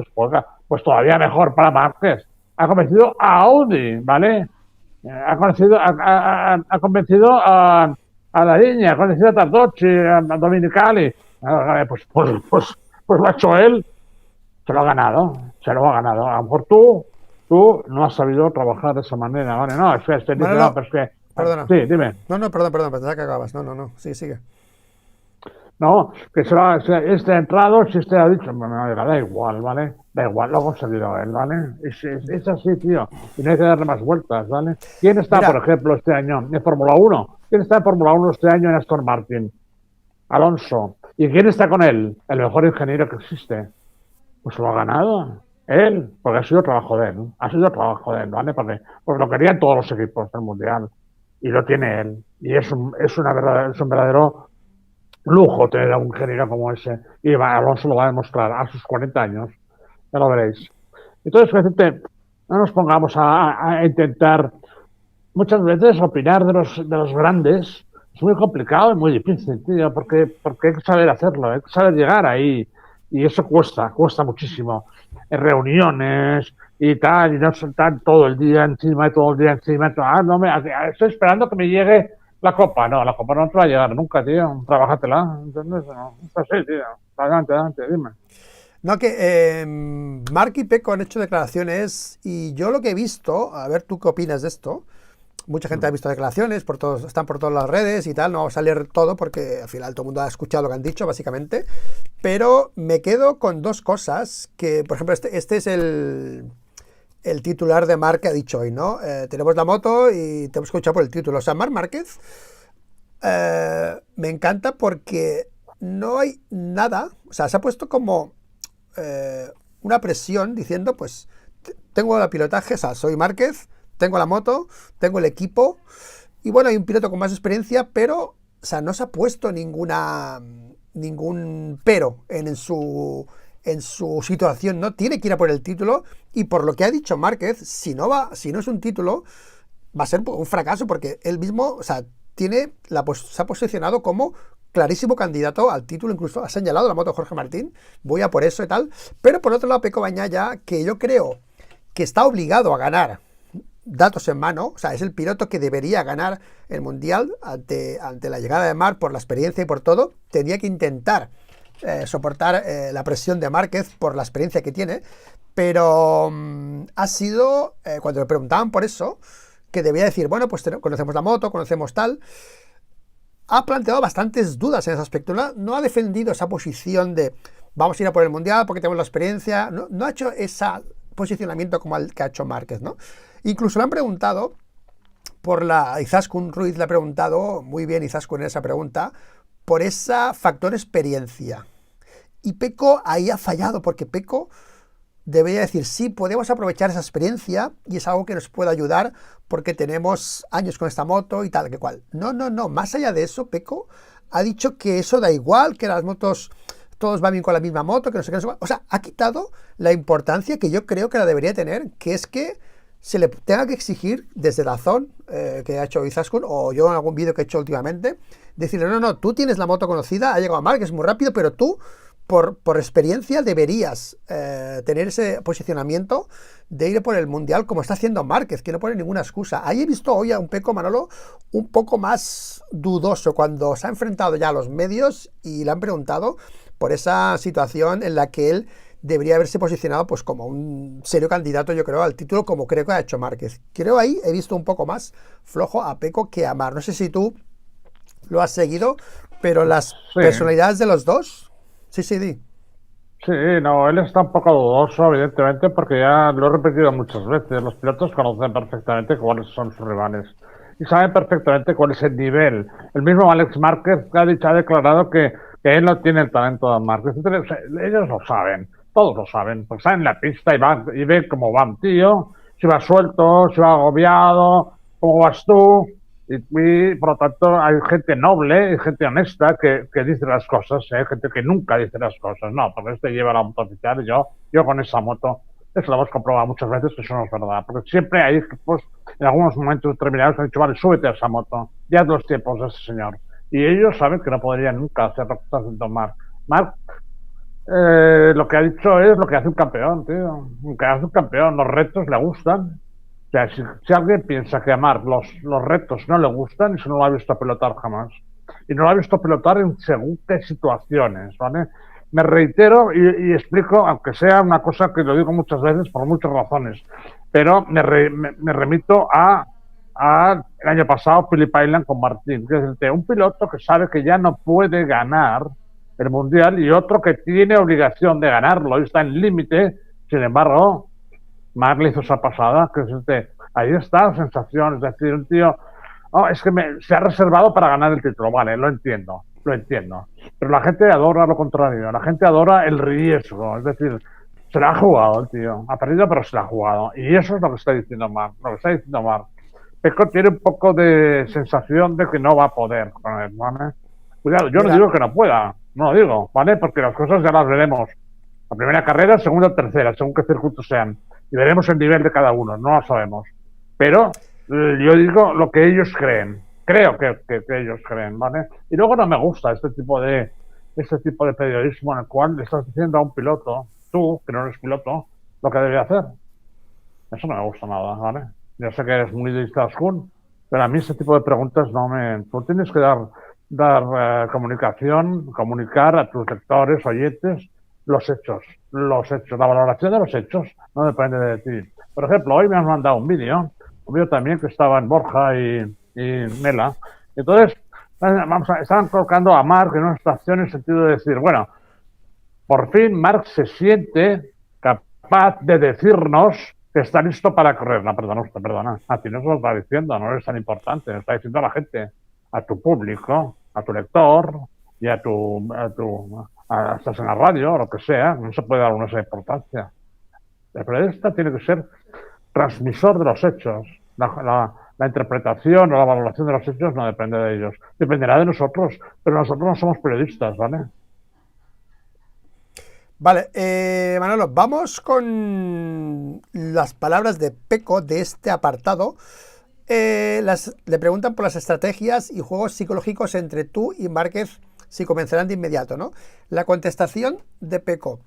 pues todavía mejor para Márquez. Ha convencido a Audi, ¿vale? Ha convencido a la línea, ha convencido a Tardochi, a Dominicali. Pues lo ha hecho él, se lo ha ganado. A lo mejor tú no has sabido trabajar de esa manera, ¿vale? No, Manolo, pero es que... perdona. Sí, dime. No, perdón, pensaba que acabas. No, sí, sigue. No, que este ha entrado, si este ha dicho, bueno, da igual, ¿vale? Da igual, lo ha conseguido él, ¿vale? Es así, tío, y no hay que darle más vueltas, ¿vale? ¿Quién está, Mira, por ejemplo, este año en Fórmula 1? ¿Quién está en Fórmula 1 este año en Aston Martin? Alonso. ¿Y quién está con él? El mejor ingeniero que existe. Pues lo ha ganado él, porque ha sido trabajo de él, ¿no? Ha sido trabajo de él, ¿vale? Porque lo querían todos los equipos del Mundial, y lo tiene él. Y es un verdadero lujo tener a un ingeniero como ese. Y Alonso lo va a demostrar a sus 40 años. Ya lo veréis. Entonces, gente, no nos pongamos a intentar muchas veces opinar de los grandes. Es muy complicado y muy difícil, tío, porque hay que saber hacerlo, hay que saber llegar ahí. Y eso cuesta muchísimo. En reuniones y tal, y no soltar todo el día encima, todo el día encima. No estoy esperando que me llegue la copa. No, la copa no te va a llegar nunca, tío. Trabájatela, ¿entiendes? No, es así, tío. Adelante, dime. no, que Mark y Pecco han hecho declaraciones y yo lo que he visto, a ver tú qué opinas de esto. Mucha gente ha visto declaraciones, están por todas las redes y tal, no vamos a leer todo porque al final todo el mundo ha escuchado lo que han dicho, básicamente. Pero me quedo con dos cosas que, por ejemplo, este es el titular de Marc que ha dicho hoy, ¿no? Tenemos la moto y tenemos que luchar por el título. O sea, Marc Márquez me encanta porque no hay nada, o sea, se ha puesto como una presión diciendo, pues, tengo el pilotaje, o sea, soy Márquez, tengo la moto, tengo el equipo, y bueno, hay un piloto con más experiencia, pero, o sea, no se ha puesto ningún pero en su situación, no tiene que ir a por el título, y por lo que ha dicho Márquez, si no es un título, va a ser un fracaso, porque él mismo, o sea, se ha posicionado como clarísimo candidato al título, incluso ha señalado la moto Jorge Martín, voy a por eso y tal, pero por otro lado Pecco Bagnaia, que yo creo que está obligado a ganar, datos en mano, o sea, es el piloto que debería ganar el Mundial ante la llegada de Marc, por la experiencia y por todo, tenía que intentar soportar la presión de Márquez por la experiencia que tiene, pero ha sido, cuando le preguntaban por eso, que debía decir, bueno, pues conocemos la moto, conocemos tal, ha planteado bastantes dudas en ese aspecto, no ha defendido esa posición de vamos a ir a por el Mundial porque tenemos la experiencia, no ha hecho ese posicionamiento como el que ha hecho Márquez, ¿no? Incluso le han preguntado Izaskun Ruiz le ha preguntado, muy bien Izaskun en esa pregunta, por ese factor experiencia. Y Pecco ahí ha fallado, porque Pecco debería decir, sí, podemos aprovechar esa experiencia y es algo que nos puede ayudar porque tenemos años con esta moto y tal, que cual. No, más allá de eso, Pecco ha dicho que eso da igual, que las motos, todos van bien con la misma moto, que no sé qué, no sé cuál. O sea, ha quitado la importancia que yo creo que la debería tener, que es que se le tenga que exigir desde DAZN, que ha hecho Izaskun, o yo en algún vídeo que he hecho últimamente, decirle, no, tú tienes la moto conocida, ha llegado a Marc, es muy rápido, pero tú, por experiencia, deberías tener ese posicionamiento de ir por el Mundial como está haciendo Márquez, que no pone ninguna excusa. Ahí he visto hoy a un Pecco, Manolo, un poco más dudoso cuando se ha enfrentado ya a los medios y le han preguntado por esa situación en la que él debería haberse posicionado pues como un serio candidato, yo creo, al título, como creo que ha hecho Márquez. Creo ahí he visto un poco más flojo a Pecco que a Marc. No sé si tú lo has seguido, pero las personalidades de los dos, sí, di. Sí, no, él está un poco dudoso, evidentemente, porque ya lo he repetido muchas veces. Los pilotos conocen perfectamente cuáles son sus rivales y saben perfectamente cuál es el nivel. El mismo Alex Márquez ha declarado que él no tiene el talento de Márquez. Entonces, ellos lo saben, todos lo saben, porque están en la pista y ven cómo va un tío, si va suelto, si va agobiado, cómo vas tú. Y por lo tanto hay gente noble y gente honesta que dice las cosas, gente que nunca dice las cosas, no, porque este lleva la moto oficial y yo con esa moto, eso lo hemos comprobado muchas veces que eso no es verdad, porque siempre hay equipos en algunos momentos determinados que han dicho, vale, súbete a esa moto, ya es los tiempos de ese señor, y ellos saben que no podrían nunca hacer lo que está haciendo Marc. Marc lo que ha dicho es lo que hace un campeón, tío, lo que hace un campeón, los retos le gustan. O sea, si alguien piensa que a Marc los retos no le gustan, eso no lo ha visto pilotar jamás. Y no lo ha visto pilotar en según qué situaciones, ¿vale? Me reitero y explico, aunque sea una cosa que lo digo muchas veces por muchas razones, pero me remito a el año pasado, Phillip Island con Martín, que es un piloto que sabe que ya no puede ganar el Mundial y otro que tiene obligación de ganarlo y está en límite. Sin embargo, Marc le hizo esa pasada, que es ahí está la sensación, es decir, un tío, es que se ha reservado para ganar el título, vale, lo entiendo, pero la gente adora lo contrario, la gente adora el riesgo, es decir, se la ha jugado el tío, ha perdido pero se la ha jugado, y eso es lo que está diciendo Marc, Pecco tiene un poco de sensación de que no va a poder con él, ¿vale? Cuidado, yo no digo que no pueda, no lo digo, ¿vale? Porque las cosas ya las veremos. La primera carrera, segunda, tercera, según qué circuitos sean. Y veremos el nivel de cada uno, no lo sabemos. Pero yo digo lo que ellos creen. Creo que ellos creen, ¿vale? Y luego no me gusta este tipo de periodismo en el cual le estás diciendo a un piloto, tú, que no eres piloto, lo que debe hacer. Eso no me gusta nada, ¿vale? Yo sé que eres muy de Izaskun, pero a mí ese tipo de preguntas no me... Tú tienes que dar comunicar a tus lectores, oyentes, los hechos. La valoración de los hechos no depende de ti. Por ejemplo, hoy me han mandado un vídeo también que estaba en Borja y Mela. Entonces, estaban colocando a Marc en una situación en el sentido de decir, bueno, por fin Marc se siente capaz de decirnos que está listo para correr. No, perdona. A ti no se lo está diciendo, no es tan importante. Lo está diciendo a la gente, a tu público, a tu lector y estás en la radio o lo que sea, no se puede dar una esa importancia. El periodista tiene que ser transmisor de los hechos. La interpretación o la valoración de los hechos no depende de ellos. Dependerá de nosotros, pero nosotros no somos periodistas, ¿vale? Vale, Manolo, vamos con las palabras de Peco de este apartado. Le preguntan por las estrategias y juegos psicológicos entre tú y Márquez si comenzarán de inmediato, ¿no? La contestación de Peco.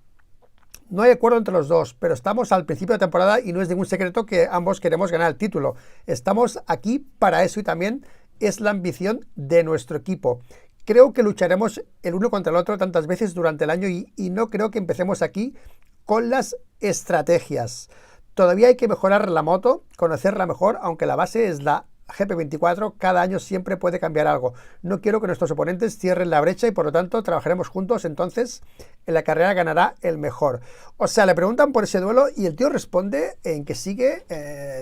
No hay acuerdo entre los dos, pero estamos al principio de temporada y no es ningún secreto que ambos queremos ganar el título. Estamos aquí para eso y también es la ambición de nuestro equipo. Creo que lucharemos el uno contra el otro tantas veces durante el año y no creo que empecemos aquí con las estrategias. Todavía hay que mejorar la moto, conocerla mejor, aunque la base es la GP24, cada año siempre puede cambiar algo. No quiero que nuestros oponentes cierren la brecha y por lo tanto trabajaremos juntos, entonces en la carrera ganará el mejor. O sea, le preguntan por ese duelo y el tío responde en que sigue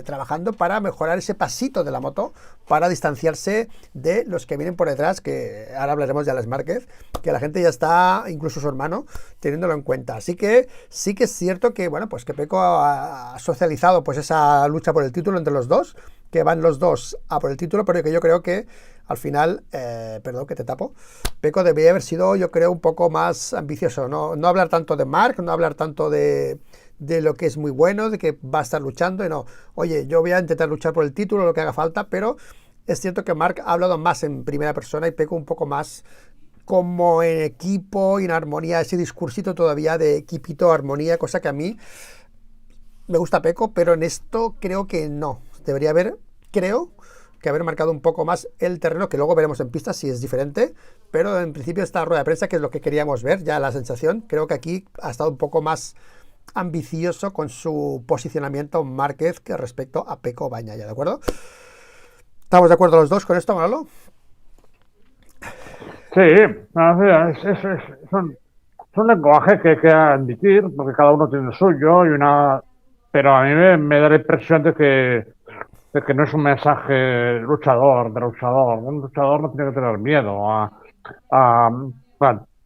trabajando para mejorar ese pasito de la moto, para distanciarse de los que vienen por detrás, que ahora hablaremos de Alex Márquez, que la gente ya está, incluso su hermano, teniéndolo en cuenta. Así que sí que es cierto que, bueno, pues que Peco ha socializado pues esa lucha por el título entre los dos, que van los dos a por el título, pero que yo creo que al final, perdón que te tapo, Peco debería haber sido, yo creo, un poco más ambicioso, no hablar tanto de Marc, no hablar tanto de lo que es muy bueno, de que va a estar luchando, y no, oye, yo voy a intentar luchar por el título, lo que haga falta, pero es cierto que Marc ha hablado más en primera persona y Peco un poco más como en equipo y en armonía, ese discursito todavía de equipito, armonía, cosa que a mí me gusta Peco, pero en esto creo que no. Debería haber, creo, que haber marcado un poco más el terreno, que luego veremos en pista si es diferente, pero en principio esta rueda de prensa, que es lo que queríamos ver, ya la sensación, creo que aquí ha estado un poco más ambicioso con su posicionamiento Márquez que respecto a Peco Bagnaia, ¿de acuerdo? ¿Estamos de acuerdo los dos con esto, Manolo? Sí, es un lenguaje que hay que admitir, porque cada uno tiene el suyo, pero a mí me da la impresión de que no es un mensaje luchador, de luchador. Un luchador no tiene que tener miedo a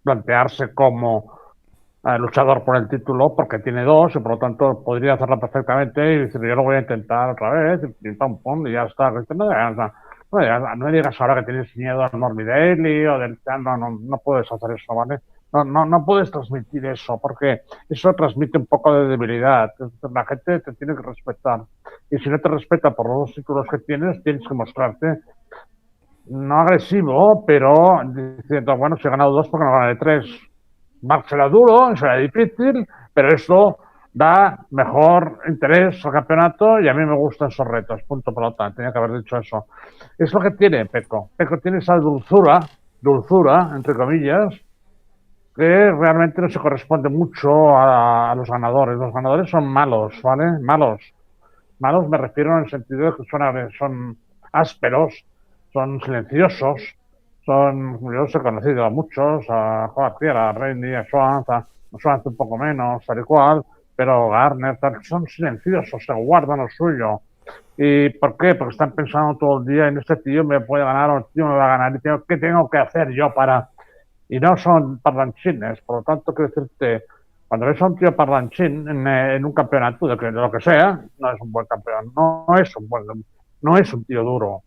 plantearse como luchador por el título, porque tiene dos y por lo tanto podría hacerla perfectamente y decir, yo lo voy a intentar otra vez, y pam, pum, y ya está. No me digas ahora que tienes miedo al Morbidelli o del... No puedes hacer eso, ¿vale? No puedes transmitir eso, porque eso transmite un poco de debilidad. La gente te tiene que respetar. Y si no te respeta por los títulos que tienes, tienes que mostrarte no agresivo, pero diciendo, bueno, si he ganado dos, porque no gané tres. Marc será duro, será difícil, pero esto da mejor interés al campeonato y a mí me gustan esos retos, punto pelota, tenía que haber dicho eso. Es lo que tiene Peco. Peco tiene esa dulzura, entre comillas, que realmente no se corresponde mucho a los ganadores. Los ganadores son malos, ¿vale? Malos me refiero en el sentido de que son ásperos, son silenciosos, yo os he conocido a muchos, a Juan García, a Reini, a Schwanz un poco menos, tal y cual, pero Garner, tal, son silenciosos, se guardan lo suyo. ¿Y por qué? Porque están pensando todo el día en este tío me puede ganar o el tío me va a ganar, y ¿qué tengo que hacer yo para...? Y no son parlanchines, por lo tanto, quiero decirte, cuando ves a un tío parlanchín en un campeonato, de lo que sea, no es un buen campeón, no es un tío duro.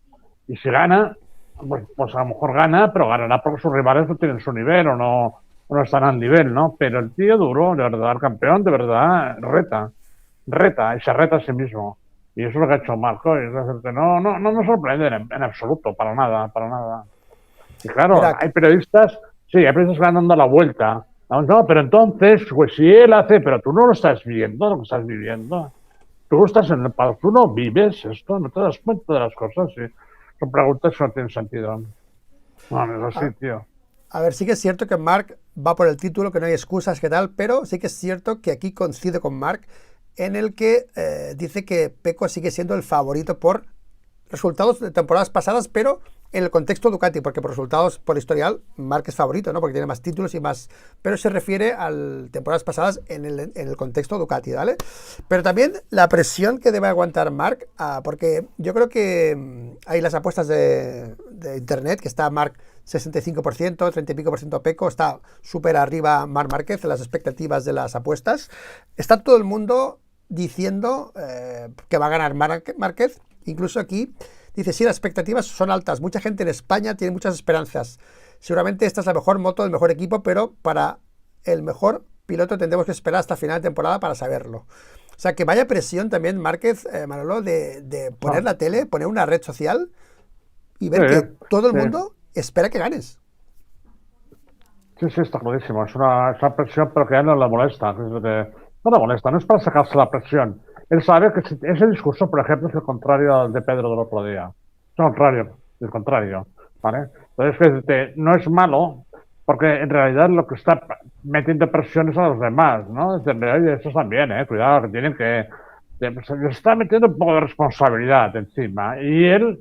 Y si gana, pues a lo mejor gana, pero ganará porque sus rivales no tienen su nivel o no están al nivel, ¿no? Pero el tío duro, de verdad, el campeón, de verdad, reta y se reta a sí mismo. Y eso es lo que ha hecho Marco, y es decir, no me sorprende en absoluto, para nada. Y claro, Mira, hay periodistas dando la vuelta. No, pero entonces, pues si él hace, pero tú no lo estás viendo, lo que estás viviendo. Tú estás en el paddock, tú no vives esto, no te das cuenta de las cosas. ¿Sí? Son preguntas que no tienen sentido. No es así, tío. a ver, sí que es cierto que Marc va por el título, que no hay excusas, que tal, pero sí que es cierto que aquí coincide con Marc en el que dice que Peco sigue siendo el favorito por resultados de temporadas pasadas, pero en el contexto Ducati, porque por resultados, por historial, Marc es favorito, ¿no? Porque tiene más títulos y más, pero se refiere a temporadas pasadas en el contexto Ducati, ¿vale? Pero también la presión que debe aguantar Marc, porque yo creo que hay las apuestas de internet, que está Marc 65%, 30 y pico por ciento Peco, está súper arriba Marc Márquez en las expectativas de las apuestas. Está todo el mundo diciendo que va a ganar Márquez. Incluso aquí dice, sí, las expectativas son altas. Mucha gente en España tiene muchas esperanzas. Seguramente esta es la mejor moto del mejor equipo, pero para el mejor piloto tendremos que esperar hasta final de temporada para saberlo. O sea, que vaya presión también, Márquez, Manolo, de poner la tele, poner una red social y ver que todo el mundo espera que ganes. Sí, está clarísimo. Es una presión, pero que a él no le molesta. No le molesta, no es para sacarse la presión. Él sabe que ese discurso, por ejemplo, es el contrario al de Pedro del otro día. Es lo contrario, el contrario. ¿Vale? Entonces, no es malo, porque en realidad lo que está metiendo presiones a los demás, ¿no? Oye, esos también, cuidado, que tienen que... Les está metiendo un poco de responsabilidad encima. Y él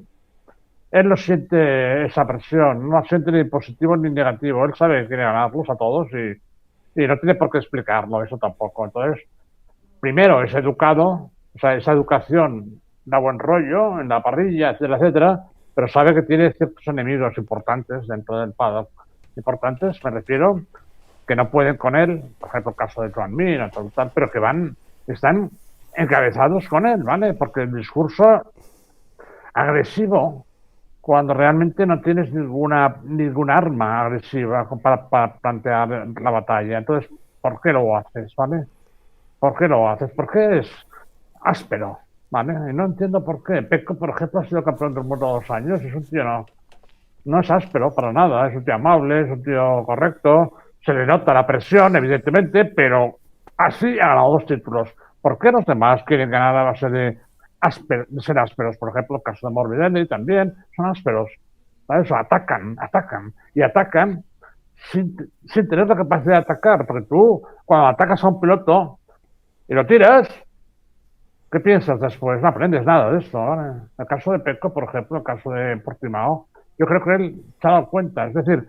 no siente esa presión, no la siente ni positivo ni negativo. Él sabe que quiere ganarlos a todos y no tiene por qué explicarlo, eso tampoco. Entonces, primero es educado, o sea, esa educación da buen rollo en la parrilla, etcétera, etcétera, pero sabe que tiene ciertos enemigos importantes dentro del paddock. Importantes, me refiero, que no pueden con él, por ejemplo, el caso de Joan Mir, tal, pero que están encabezados con él, ¿vale? Porque el discurso agresivo, cuando realmente no tienes ninguna arma agresiva para plantear la batalla. Entonces, ¿por qué lo haces, vale? ¿Por qué lo haces? Porque es áspero, ¿vale? Y no entiendo por qué. Pecco, por ejemplo, ha sido campeón del mundo 2 años, es un tío no es áspero para nada, es un tío amable, es un tío correcto, se le nota la presión, evidentemente, pero así ha ganado 2 títulos. ¿Por qué los demás quieren ganar a base de ser ásperos? Por ejemplo, el caso de Morbidelli también son ásperos. ¿Vale? Eso, atacan y atacan sin tener la capacidad de atacar, porque tú cuando atacas a un piloto y lo tiras, ¿qué piensas después? No aprendes nada de esto, ¿vale? El caso de Pecco, por ejemplo, el caso de Portimao, yo creo que él se ha dado cuenta, es decir,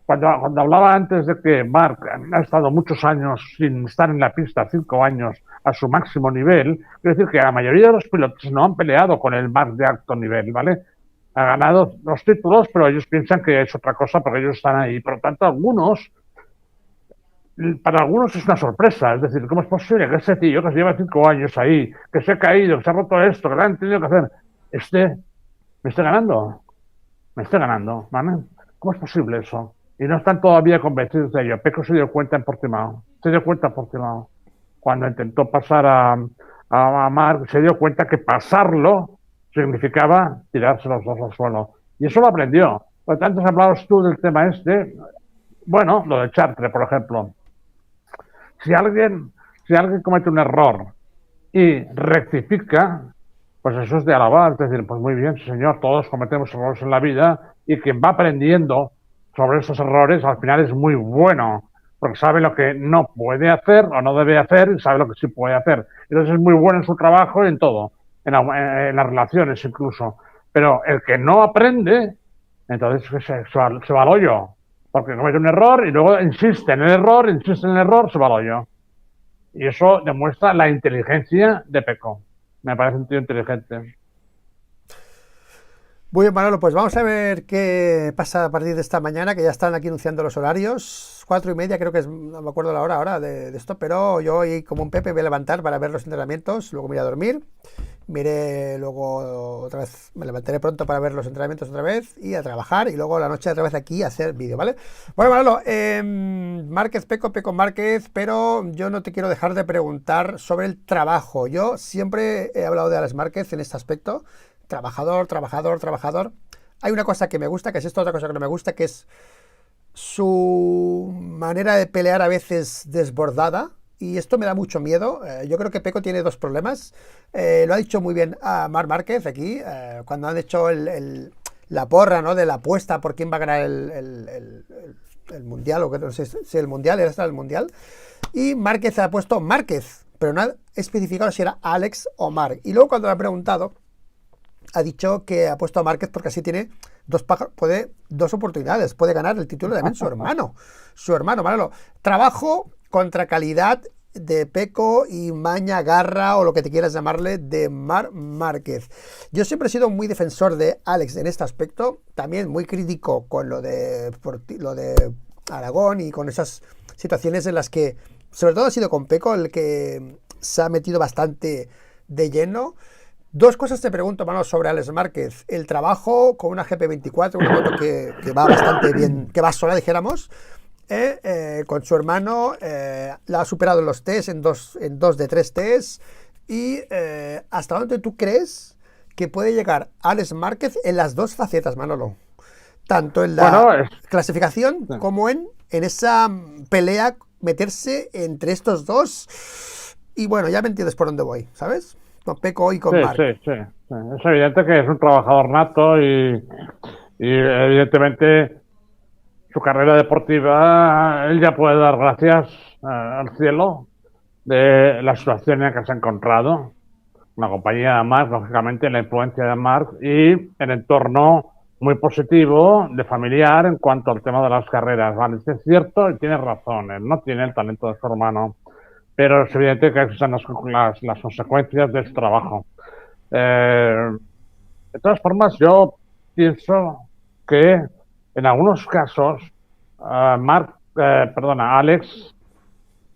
cuando hablaba antes de que Marc ha estado muchos años sin estar en la pista, 5 años a su máximo nivel, quiero decir que la mayoría de los pilotos no han peleado con el Marc de alto nivel, ¿vale? Ha ganado los títulos, pero ellos piensan que es otra cosa porque ellos están ahí. Por lo tanto, para algunos es una sorpresa, es decir, ¿cómo es posible que ese tío que se lleva 5 años ahí, que se ha caído, que se ha roto esto, que lo han tenido que hacer, me esté ganando? Me está ganando, ¿vale? ¿Cómo es posible eso? Y no están todavía convencidos de ello. Pecco se dio cuenta en Portimao. Cuando intentó pasar a Marc, se dio cuenta que pasarlo significaba tirarse los dos al suelo. Y eso lo aprendió. Por tanto, has hablado tú del tema bueno, lo de Chartres, por ejemplo. Si alguien comete un error y rectifica, pues eso es de alabar, es decir, pues muy bien, sí señor, todos cometemos errores en la vida y quien va aprendiendo sobre esos errores al final es muy bueno, porque sabe lo que no puede hacer o no debe hacer y sabe lo que sí puede hacer. Entonces es muy bueno en su trabajo y en todo, en las relaciones incluso. Pero el que no aprende, entonces se va al hoyo, porque comete un error y luego insiste en el error, se va al hoyo. Y eso demuestra la inteligencia de Pecco. Me parece un tío inteligente. Muy bien, Manolo, pues vamos a ver qué pasa a partir de esta mañana, que ya están aquí anunciando los horarios. 4:30 creo que es, no me acuerdo la hora ahora de esto, pero yo hoy como un Pepe voy a levantar para ver los entrenamientos, luego me iré a dormir, miré luego otra vez, me levantaré pronto para ver los entrenamientos otra vez y a trabajar y luego la noche otra vez aquí a hacer vídeo, ¿vale? Bueno, Manolo, Márquez, Pecco Márquez, pero yo no te quiero dejar de preguntar sobre el trabajo. Yo siempre he hablado de Alex Márquez en este aspecto. Trabajador. Hay una cosa que me gusta, que es esto, otra cosa que no me gusta, que es su manera de pelear a veces desbordada, y esto me da mucho miedo. Yo creo que Pecco tiene 2 problemas. Lo ha dicho muy bien a Marc Márquez aquí, cuando han hecho la porra, ¿no?, de la apuesta por quién va a ganar el Mundial, o que no sé si el Mundial, era hasta el Mundial, y Márquez ha puesto Márquez, pero no ha especificado si era Alex o Marc. Y luego cuando le ha preguntado, ha dicho que ha puesto a Márquez porque así tiene 2 oportunidades. Puede ganar el título también su hermano. Manolo. Trabajo contra calidad de Pecco y maña, garra o lo que te quieras llamarle de Marc Márquez. Yo siempre he sido muy defensor de Alex en este aspecto. También muy crítico con lo de Aragón y con esas situaciones en las que, sobre todo ha sido con Pecco el que se ha metido bastante de lleno. 2 cosas te pregunto, Manolo, sobre Alex Márquez. El trabajo con una GP24, una moto que va bastante bien, que va sola, dijéramos. con su hermano, la ha superado en los test, en dos de tres test. Y ¿hasta dónde tú crees que puede llegar Alex Márquez en las dos facetas, Manolo? Tanto en la clasificación como en esa pelea, meterse entre estos dos. Y bueno, ya me entiendes por dónde voy, ¿sabes? Con Peco y con Marc. Sí. Es evidente que es un trabajador nato y evidentemente su carrera deportiva, él ya puede dar gracias al cielo de la situación en la que se ha encontrado. La compañía de Marc, lógicamente, la influencia de Marc y el entorno muy positivo de familiar en cuanto al tema de las carreras. Vale, es cierto y tiene razón, él no tiene el talento de su hermano, pero es evidente que esas son las consecuencias de su trabajo. De todas formas, yo pienso que en algunos casos Alex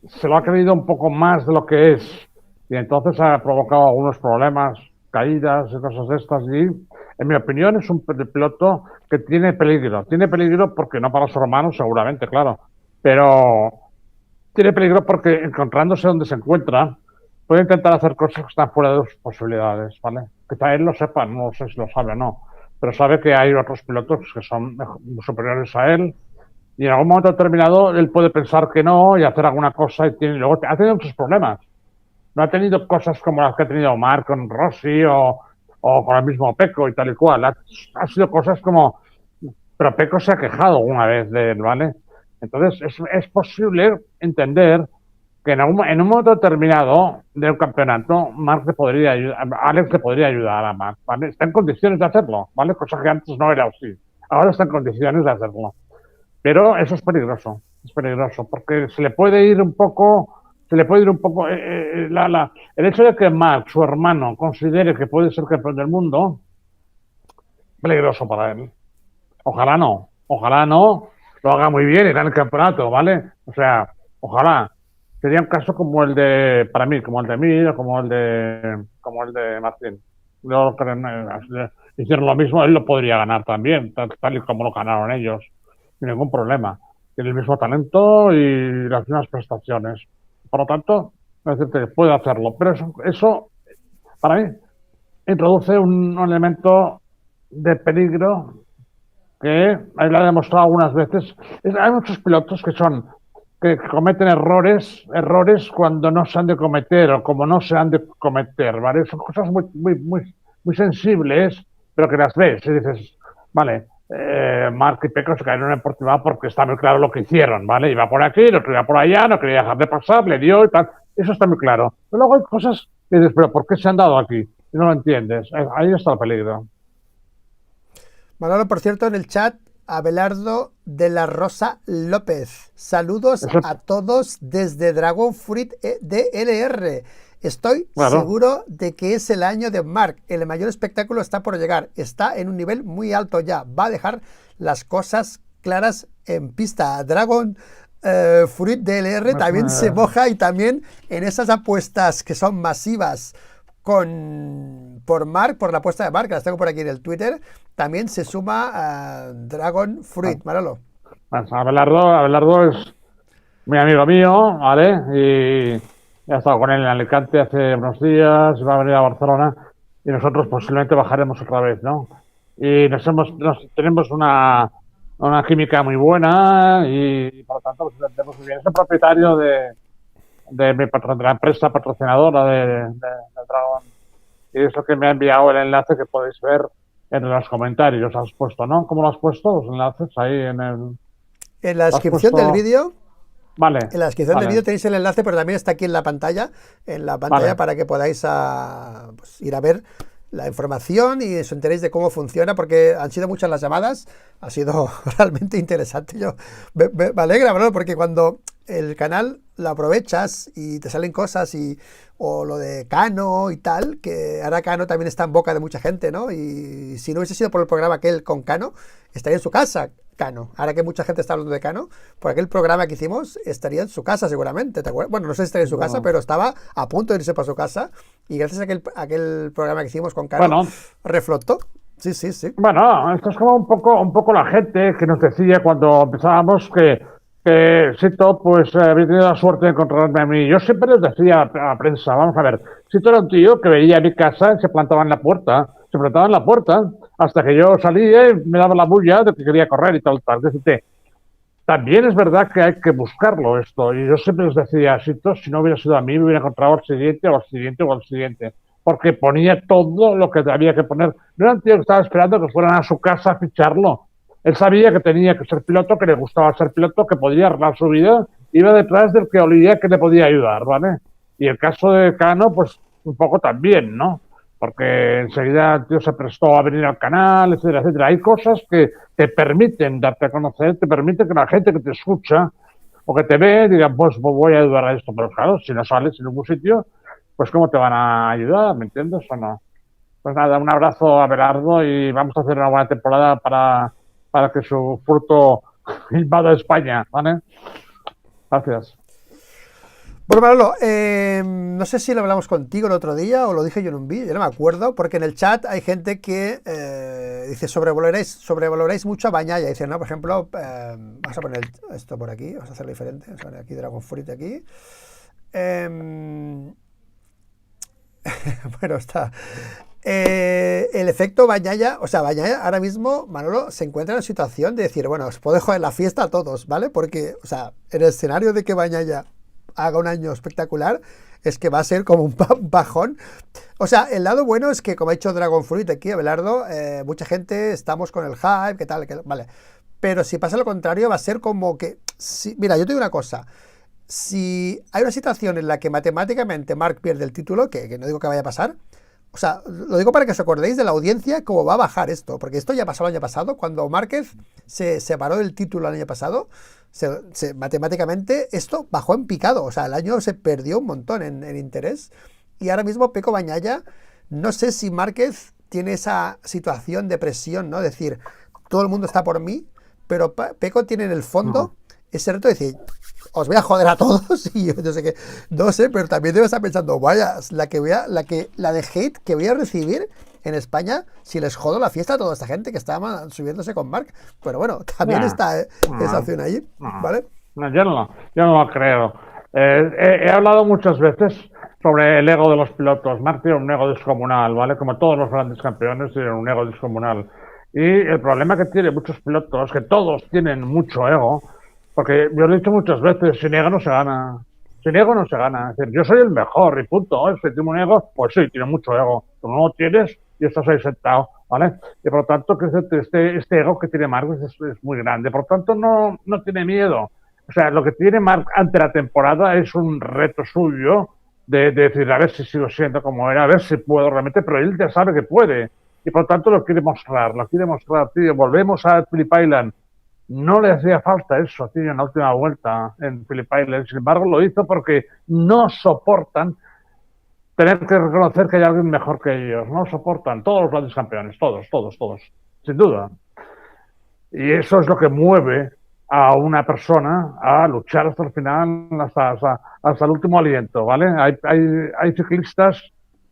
se lo ha creído un poco más de lo que es y entonces ha provocado algunos problemas, caídas y cosas de estas y en mi opinión es un piloto que tiene peligro porque no para su hermano seguramente, claro, pero tiene peligro porque encontrándose donde se encuentra puede intentar hacer cosas que están fuera de sus posibilidades, ¿vale? Quizá él lo sepa, no sé si lo sabe o no, pero sabe que hay otros pilotos que son superiores a él y en algún momento determinado él puede pensar que no y hacer alguna cosa y luego ha tenido muchos problemas. No ha tenido cosas como las que ha tenido Marc con Rossi o con el mismo Pecco y tal y cual. Ha sido cosas como... Pero Pecco se ha quejado alguna vez de él, ¿vale? Entonces es posible entender que en un momento determinado del campeonato Alex le podría ayudar a Marc, ¿vale? Está en condiciones de hacerlo, ¿vale? Cosa que antes no era así. Ahora está en condiciones de hacerlo. Pero eso es peligroso porque se le puede ir un poco el hecho de que Marc, su hermano, considere que puede ser campeón del mundo, peligroso para él. Ojalá no lo haga muy bien y gane el campeonato, ¿vale? O sea, ojalá. Sería un caso como el de, para mí, como el de Mir, como el de Martín. Yo creo que hicieron lo mismo, él lo podría ganar también, tal y como lo ganaron ellos, sin ningún problema. Tiene el mismo talento y las mismas prestaciones. Por lo tanto, puede hacerlo. Pero eso para mí, introduce un elemento de peligro que él ha demostrado algunas veces. Hay muchos pilotos que cometen errores cuando no se han de cometer o como no se han de cometer, ¿vale? Son cosas muy sensibles, pero que las ves y dices, vale, Marc y Pecco se cayeron en Portimao porque está muy claro lo que hicieron, ¿vale? Iba por aquí, el otro iba por allá, no quería dejar de pasar, le dio y tal. Eso está muy claro. Pero luego hay cosas que dices, pero ¿por qué se han dado aquí? Y no lo entiendes. Ahí está el peligro. Manolo, por cierto, en el chat, Abelardo de la Rosa López. Saludos a todos desde Dragon Fruit DLR. Estoy seguro de que es el año de Marc. El mayor espectáculo está por llegar. Está en un nivel muy alto ya. Va a dejar las cosas claras en pista. Dragon Fruit DLR también se moja y también en esas apuestas que son masivas por Marc, por la apuesta de Marc, que las tengo por aquí en el Twitter, también se suma a Dragon Fruit. Manolo. Pues Abelardo es muy amigo mío, ¿vale? Y he estado con él en Alicante hace unos días, va a venir a Barcelona y nosotros posiblemente bajaremos otra vez, ¿no? Y tenemos una química muy buena y por lo tanto nos entendemos muy bien. Es el propietario de la empresa patrocinadora de Dragon y es lo que me ha enviado el enlace que podéis ver en los comentarios. Has puesto, ¿no? ¿Cómo lo has puesto? Los enlaces ahí en la descripción del vídeo. Vale. En la descripción del vídeo tenéis el enlace, pero también está aquí en la pantalla, para que podáis ir a ver la información y os enteréis de cómo funciona, porque han sido muchas las llamadas, ha sido realmente interesante. Me alegra, ¿no? Porque cuando el canal lo aprovechas y te salen cosas o lo de Cano y tal, que ahora Cano también está en boca de mucha gente, ¿no? Y si no hubiese sido por el programa aquel con Cano, estaría en su casa Cano. Ahora que mucha gente está hablando de Cano, por aquel programa que hicimos, estaría en su casa seguramente, ¿te acuerdas? Bueno, no sé si estaría en su casa, pero estaba a punto de irse para su casa y gracias a aquel programa que hicimos con Cano, reflotó. Sí. Bueno, esto es como un poco la gente que nos decía cuando empezábamos que que Sito pues había tenido la suerte de encontrarme a mí. Yo siempre les decía a la prensa, vamos a ver, Sito era un tío que veía mi casa y se plantaba en la puerta, hasta que yo salía y me daba la bulla de que quería correr y tal. Decirte, también es verdad que hay que buscarlo esto. Y yo siempre les decía, Sito, si no hubiera sido a mí, me hubiera encontrado al siguiente o al siguiente o al siguiente. Porque ponía todo lo que había que poner. No era un tío que estaba esperando que fueran a su casa a ficharlo. Él sabía que tenía que ser piloto, que le gustaba ser piloto, que podía arreglar su vida, iba detrás del que olía que le podía ayudar, ¿vale? Y el caso de Cano, pues un poco también, ¿no? Porque enseguida el tío se prestó a venir al canal, etcétera, etcétera. Hay cosas que te permiten darte a conocer, te permiten que la gente que te escucha o que te ve diga, pues voy a ayudar a esto. Pero claro, si no sales en ningún sitio, pues ¿cómo te van a ayudar? ¿Me entiendes o no? Pues nada, un abrazo a Belardo y vamos a hacer una buena temporada para que su fruto invada España, ¿vale? Gracias. Bueno, Manolo, no sé si lo hablamos contigo el otro día o lo dije yo en un vídeo, yo no me acuerdo, porque en el chat hay gente que dice sobrevaloráis mucho a Bagnaia. Dice, no, por ejemplo, vamos a poner esto por aquí, vamos a hacerlo diferente, vamos a poner aquí Dragon Fruit aquí. Bueno, está. El efecto Bagnaia, o sea, Bagnaia ahora mismo, Manolo, se encuentra en la situación de decir, bueno, os puedo joder la fiesta a todos, ¿vale? Porque, o sea, en el escenario de que Bagnaia haga un año espectacular, es que va a ser como un bajón. O sea, el lado bueno es que, como ha dicho Dragon Fruit aquí, Abelardo, mucha gente estamos con el hype, ¿qué tal? Vale. Pero si pasa lo contrario, va a ser como que... mira, yo te digo una cosa. Si hay una situación en la que matemáticamente Marc pierde el título, que no digo que vaya a pasar, o sea, lo digo para que os acordéis de la audiencia cómo va a bajar esto, porque esto ya pasó el año pasado, cuando Márquez se separó del título el año pasado, matemáticamente esto bajó en picado, o sea, el año se perdió un montón en interés, y ahora mismo Pecco Bagnaia, no sé si Márquez tiene esa situación de presión, ¿no? Decir, todo el mundo está por mí, pero Pecco tiene en el fondo ese reto de decir, os voy a joder a todos y yo no sé qué, no sé, pero también debo estar pensando, vaya, la de hate que voy a recibir en España si les jodo la fiesta a toda esta gente que está subiéndose con Marc. Pero bueno, también está esa opción ahí, ¿vale? No, yo no lo creo. He hablado muchas veces sobre el ego de los pilotos. Marc tiene un ego descomunal, ¿vale? Como todos los grandes campeones tienen un ego descomunal. Y el problema que tienen muchos pilotos, que todos tienen mucho ego, porque yo lo he dicho muchas veces, sin ego no se gana. Sin ego no se gana. Es decir, yo soy el mejor y punto. Si tiene un ego, pues sí, tiene mucho ego. Tú no lo tienes y estás ahí sentado, ¿vale? Y por lo tanto, este ego que tiene Marc es muy grande. Por lo tanto, no tiene miedo. O sea, lo que tiene Marc ante la temporada es un reto suyo de decir, a ver si sigo siendo como era, a ver si puedo realmente, pero él ya sabe que puede. Y por lo tanto lo quiere mostrar, tío. Volvemos a Phillip Island. No le hacía falta eso, tío, en la última vuelta en Phillip Island. Sin embargo, lo hizo porque no soportan tener que reconocer que hay alguien mejor que ellos. No soportan. Todos los grandes campeones. Todos. Sin duda. Y eso es lo que mueve a una persona a luchar hasta el final, hasta el último aliento, ¿vale? Hay ciclistas,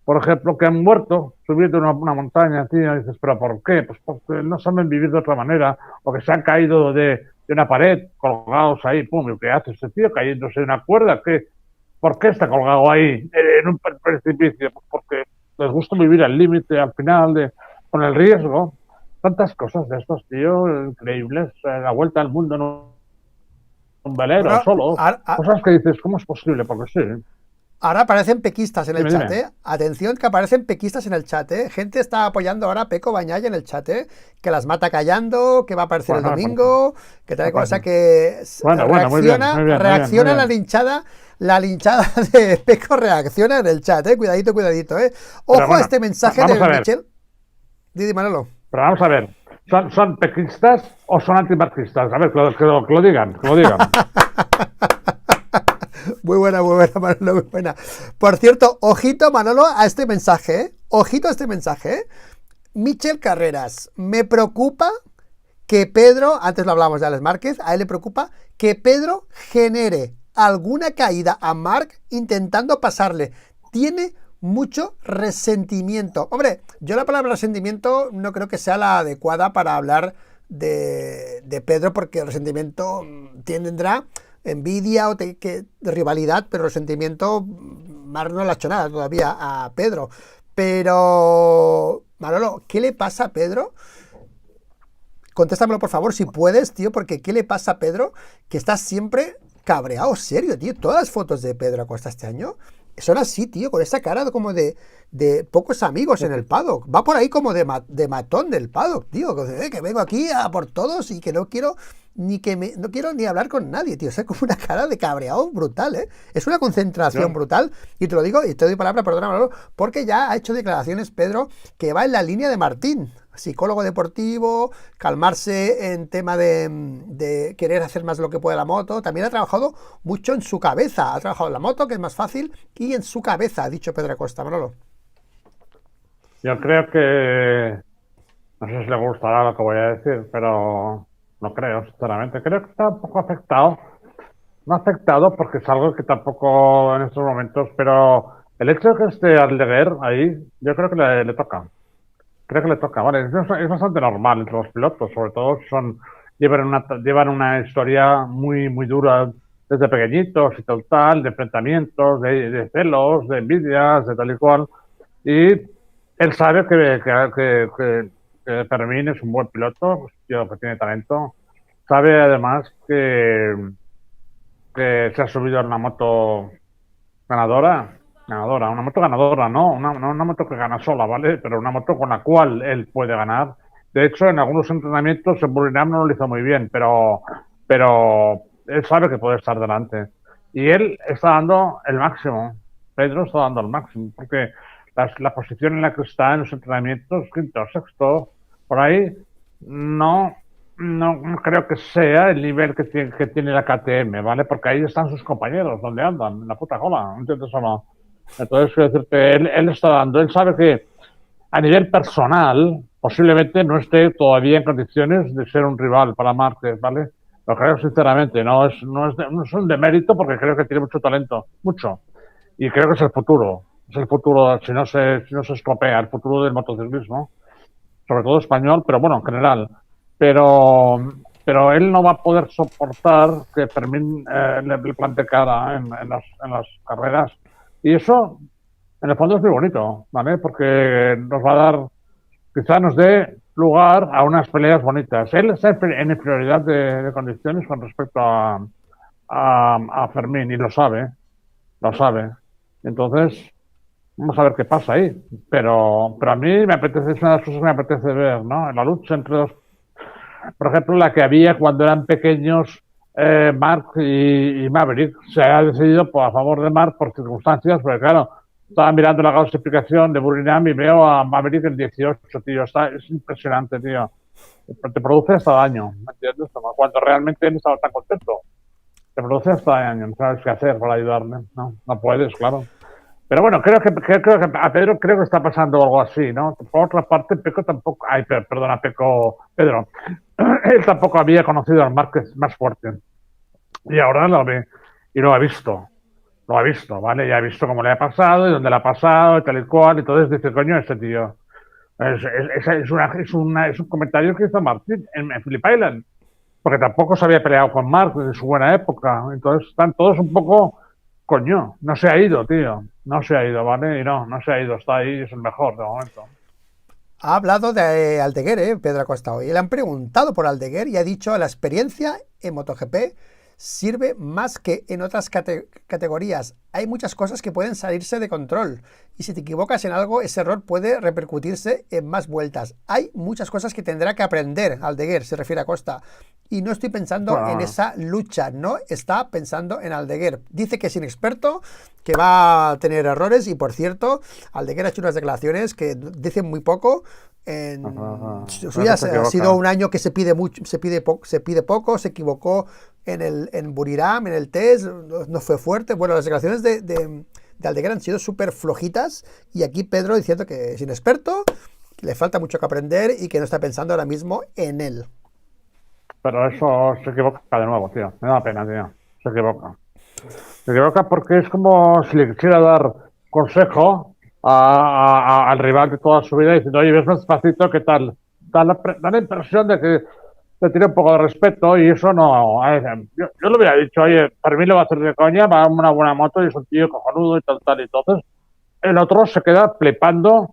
por ejemplo, que han muerto subiendo una montaña, tío, y dices, ¿pero por qué? Pues porque no saben vivir de otra manera, o que se han caído de una pared, colgados ahí, pum, ¿y qué hace este tío cayéndose de una cuerda? ¿Por qué está colgado ahí en un precipicio? Pues porque les gusta vivir al límite, al final, con el riesgo. Tantas cosas de estos, tío, increíbles. La vuelta al mundo en un velero, bueno, solo. Cosas que dices, ¿cómo es posible? Porque sí. Ahora aparecen pequistas en el chat, ¿eh? Atención, que aparecen pequistas en el chat, ¿eh? Gente está apoyando ahora a Pecco Bagnaia en el chat, ¿eh? Que las mata callando, que va a aparecer el domingo, que tal cosa, que reacciona la linchada de Pecco, reacciona en el chat, ¿eh? Cuidadito, ¿eh? Ojo a este mensaje de Michel. Didi Manolo. Pero vamos a ver, ¿son pequistas o son antimarxistas? A ver, que lo digan. Muy buena, Manolo, muy buena. Por cierto, ojito, Manolo, a este mensaje, ¿eh? Ojito a este mensaje, ¿eh? Michel Carreras, me preocupa que Pedro, antes lo hablábamos de Alex Márquez, a él le preocupa que Pedro genere alguna caída a Marc intentando pasarle. Tiene mucho resentimiento. Hombre, yo la palabra resentimiento no creo que sea la adecuada para hablar de Pedro, porque el resentimiento tendrá envidia o rivalidad, pero resentimiento. Marc no le ha hecho nada todavía a Pedro. Pero, Manolo, ¿qué le pasa a Pedro? Contéstamelo, por favor, si puedes, tío, porque ¿qué le pasa a Pedro? Que está siempre cabreado, serio, tío. Todas las fotos de Pedro Acosta este año son así, tío, con esa cara como de pocos amigos en el paddock. Va por ahí como de matón del paddock, tío. Que vengo aquí a por todos y que no quiero no quiero ni hablar con nadie, tío. O sea, como una cara de cabreado brutal, ¿eh? Es una concentración brutal. Y te lo digo, y te doy palabra, perdona, Manolo, porque ya ha hecho declaraciones, Pedro, que va en la línea de Martín. Psicólogo deportivo, calmarse en tema de querer hacer más lo que puede la moto. También ha trabajado mucho en su cabeza. Ha trabajado en la moto, que es más fácil, y en su cabeza, ha dicho Pedro Acosta. Manolo. Yo creo que, no sé si le gustará lo que voy a decir, pero no creo, sinceramente. Creo que está un poco afectado. No afectado porque es algo que tampoco en estos momentos, pero el hecho de que esté Aldeguer ahí, yo creo que le toca. Creo que le toca, vale. Es bastante normal entre los pilotos, sobre todo llevan una historia muy, muy dura desde pequeñitos y tal, de enfrentamientos, de celos, de envidias, de tal y cual. Y él sabe que Fermín es un buen piloto, tío que tiene talento. Sabe además que se ha subido en una moto ganadora, una moto ganadora, no una moto que gana sola, ¿vale? Pero una moto con la cual él puede ganar. De hecho, en algunos entrenamientos en Burinam no lo hizo muy bien, pero él sabe que puede estar delante. Y él está dando el máximo. Pedro está dando el máximo, porque la posición en la que está en los entrenamientos, quinto, sexto, por ahí, no creo que sea el nivel que tiene la KTM, ¿vale? Porque ahí están sus compañeros, donde andan, en la puta cola, ¿no entiendes o no? Entonces, quiero decirte, él está dando, él sabe que a nivel personal, posiblemente no esté todavía en condiciones de ser un rival para Márquez, ¿vale? Lo creo sinceramente, no es un demérito porque creo que tiene mucho talento, mucho. Y creo que es el futuro, si no se estropea, el futuro del motociclismo, sobre todo español, pero bueno, en general. Pero él no va a poder soportar que Fermín le plante cara en las carreras. Y eso, en el fondo, es muy bonito, ¿vale? Porque nos va a dar, quizá nos dé lugar a unas peleas bonitas. Él está en inferioridad de condiciones con respecto a Fermín y lo sabe. Entonces, vamos a ver qué pasa ahí. Pero a mí me apetece, es una de las cosas que me apetece ver, ¿no? En la lucha entre dos. Por ejemplo, la que había cuando eran pequeños Mark y Maverick. Se ha decidido a favor de Mark por circunstancias, porque claro, estaba mirando la clasificación de Burinam y veo a Maverick el 18, tío. Es impresionante, tío. Te produce hasta daño, ¿me entiendes? Cuando realmente él estaba tan contento. Te produce hasta daño, no sabes qué hacer para ayudarle. No puedes, claro. Pero bueno, creo que a Pedro creo que está pasando algo así, ¿no? Por otra parte, Peco tampoco... Ay, perdona, Pedro. Él tampoco había conocido al Márquez más fuerte. Y ahora lo ve. Y lo ha visto. Lo ha visto, ¿vale? Ya ha visto cómo le ha pasado y dónde le ha pasado y tal y cual. Y entonces dice, coño, este tío... Es un comentario que hizo Martín en Phillip Island. Porque tampoco se había peleado con Mark en su buena época. Entonces están todos un poco... Coño, no se ha ido, tío. No se ha ido, ¿vale? Y no se ha ido. Está ahí, es el mejor de momento. Ha hablado de Aldeguer, Pedro Acosta hoy. Le han preguntado por Aldeguer y ha dicho la experiencia en MotoGP sirve más que en otras categorías. Hay muchas cosas que pueden salirse de control y si te equivocas en algo, ese error puede repercutirse en más vueltas. Hay muchas cosas que tendrá que aprender Aldeguer, se refiere a Acosta. Y no estoy pensando en esa lucha, no está pensando en Aldeguer. Dice que es inexperto, que va a tener errores y, por cierto, Aldeguer ha hecho unas declaraciones que dicen muy poco. Ha sido un año que se pide poco, se equivocó en Buriram, en el test, no fue fuerte. Bueno, las declaraciones de Aldeguer han sido súper flojitas y aquí Pedro diciendo que es inexperto, que le falta mucho que aprender y que no está pensando ahora mismo en él. Pero eso se equivoca de nuevo, tío. Me da pena, tío. Se equivoca porque es como si le quisiera dar consejo al rival de toda su vida diciendo, oye, ves más despacito, ¿qué tal? Da la impresión de que le tiene un poco de respeto y eso no. Yo le hubiera dicho, oye, para mí le va a hacer de coña, va a una buena moto y es un tío cojonudo y tal. Y entonces el otro se queda flepando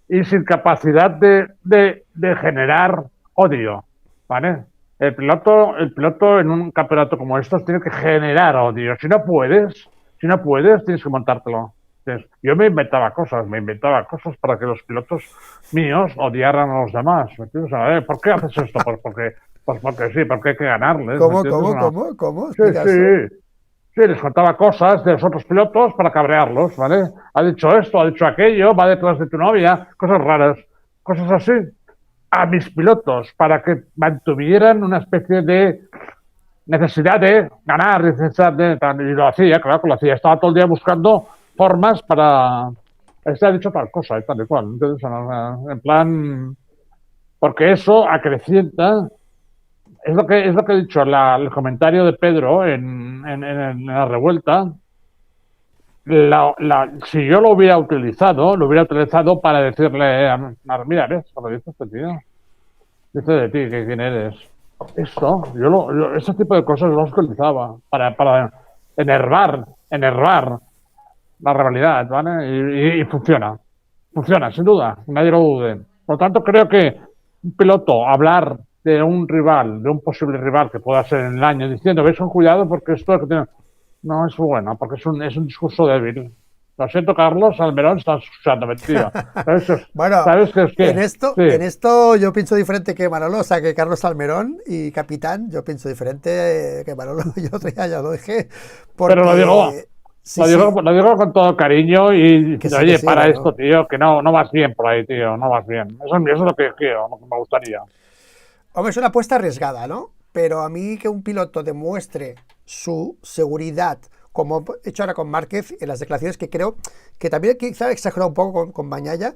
y sin capacidad de generar odio, ¿vale? El piloto en un campeonato como estos tiene que generar odio. Si no puedes, tienes que montártelo. Yo me inventaba cosas para que los pilotos míos odiaran a los demás. ¿Me entiendes? A ver, ¿por qué haces esto? Pues porque sí, porque hay que ganarles, ¿me ¿Cómo, entiendes? cómo, No. cómo, cómo? Sí, Explica eso. sí. Sí, les contaba cosas de los otros pilotos para cabrearlos, ¿vale? Ha dicho esto, ha dicho aquello, va detrás de tu novia, cosas raras, cosas así. A mis pilotos, para que mantuvieran una especie de necesidad de ganar, necesidad de tal. Y lo hacía, claro que lo hacía. Estaba todo el día buscando formas para. Este ha dicho tal cosa y tal y cual. Entonces, en plan. Porque eso acrecienta. Es lo que he dicho, el comentario de Pedro en la revuelta. Si yo lo hubiera utilizado para decirle mira, ¿ves? Lo que dice este tío. Dice de ti, que quién eres. Ese tipo de cosas los utilizaba para enervar la rivalidad, ¿vale? Y funciona, sin duda, nadie lo dude. Por lo tanto, creo que un piloto hablar de un rival, de un posible rival que pueda ser en el año, diciendo, veis con cuidado porque esto que tiene. No es bueno, porque es un discurso débil. Lo siento, Carlos, Almerón, estás escuchándome, tío. ¿Sabes, Bueno, ¿sabes qué es en que? esto, Sí, en esto yo pienso diferente que Manolo, o sea, que Carlos Salmerón y Capitán, yo pienso diferente que Manolo, yo otro día ya lo dejé, pero porque sí, lo digo, sí, lo digo con todo cariño y diciendo, que oye, sí, para esto, bueno. tío, que no vas bien por ahí, tío, no vas bien. Eso es lo que quiero, lo que me gustaría. Hombre, es una apuesta arriesgada, ¿no? Pero a mí que un piloto demuestre su seguridad, como he hecho ahora con Márquez, en las declaraciones que creo que también quizá he exagerado un poco con Bañaya,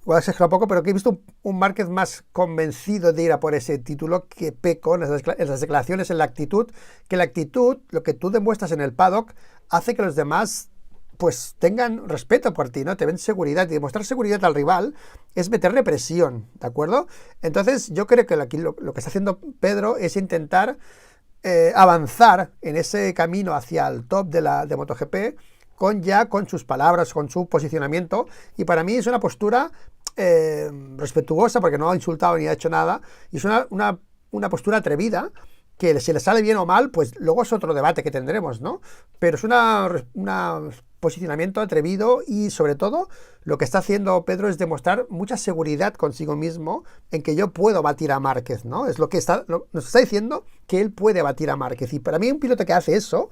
o he exagerado un poco, pero que he visto un Márquez más convencido de ir a por ese título que Peco en las declaraciones, en la actitud, que la actitud, lo que tú demuestras en el paddock, hace que los demás pues tengan respeto por ti, ¿no? Te ven seguridad y demostrar seguridad al rival es meterle presión, ¿de acuerdo? Entonces yo creo que aquí lo que está haciendo Pedro es intentar avanzar en ese camino hacia el top de MotoGP con sus palabras, con su posicionamiento, y para mí es una postura respetuosa porque no ha insultado ni ha hecho nada, y es una postura atrevida que si le sale bien o mal, pues luego es otro debate que tendremos, ¿no? Pero es un posicionamiento atrevido y sobre todo lo que está haciendo Pedro es demostrar mucha seguridad consigo mismo en que yo puedo batir a Márquez, ¿no? Es lo que nos está diciendo que él puede batir a Márquez. Y para mí un piloto que hace eso,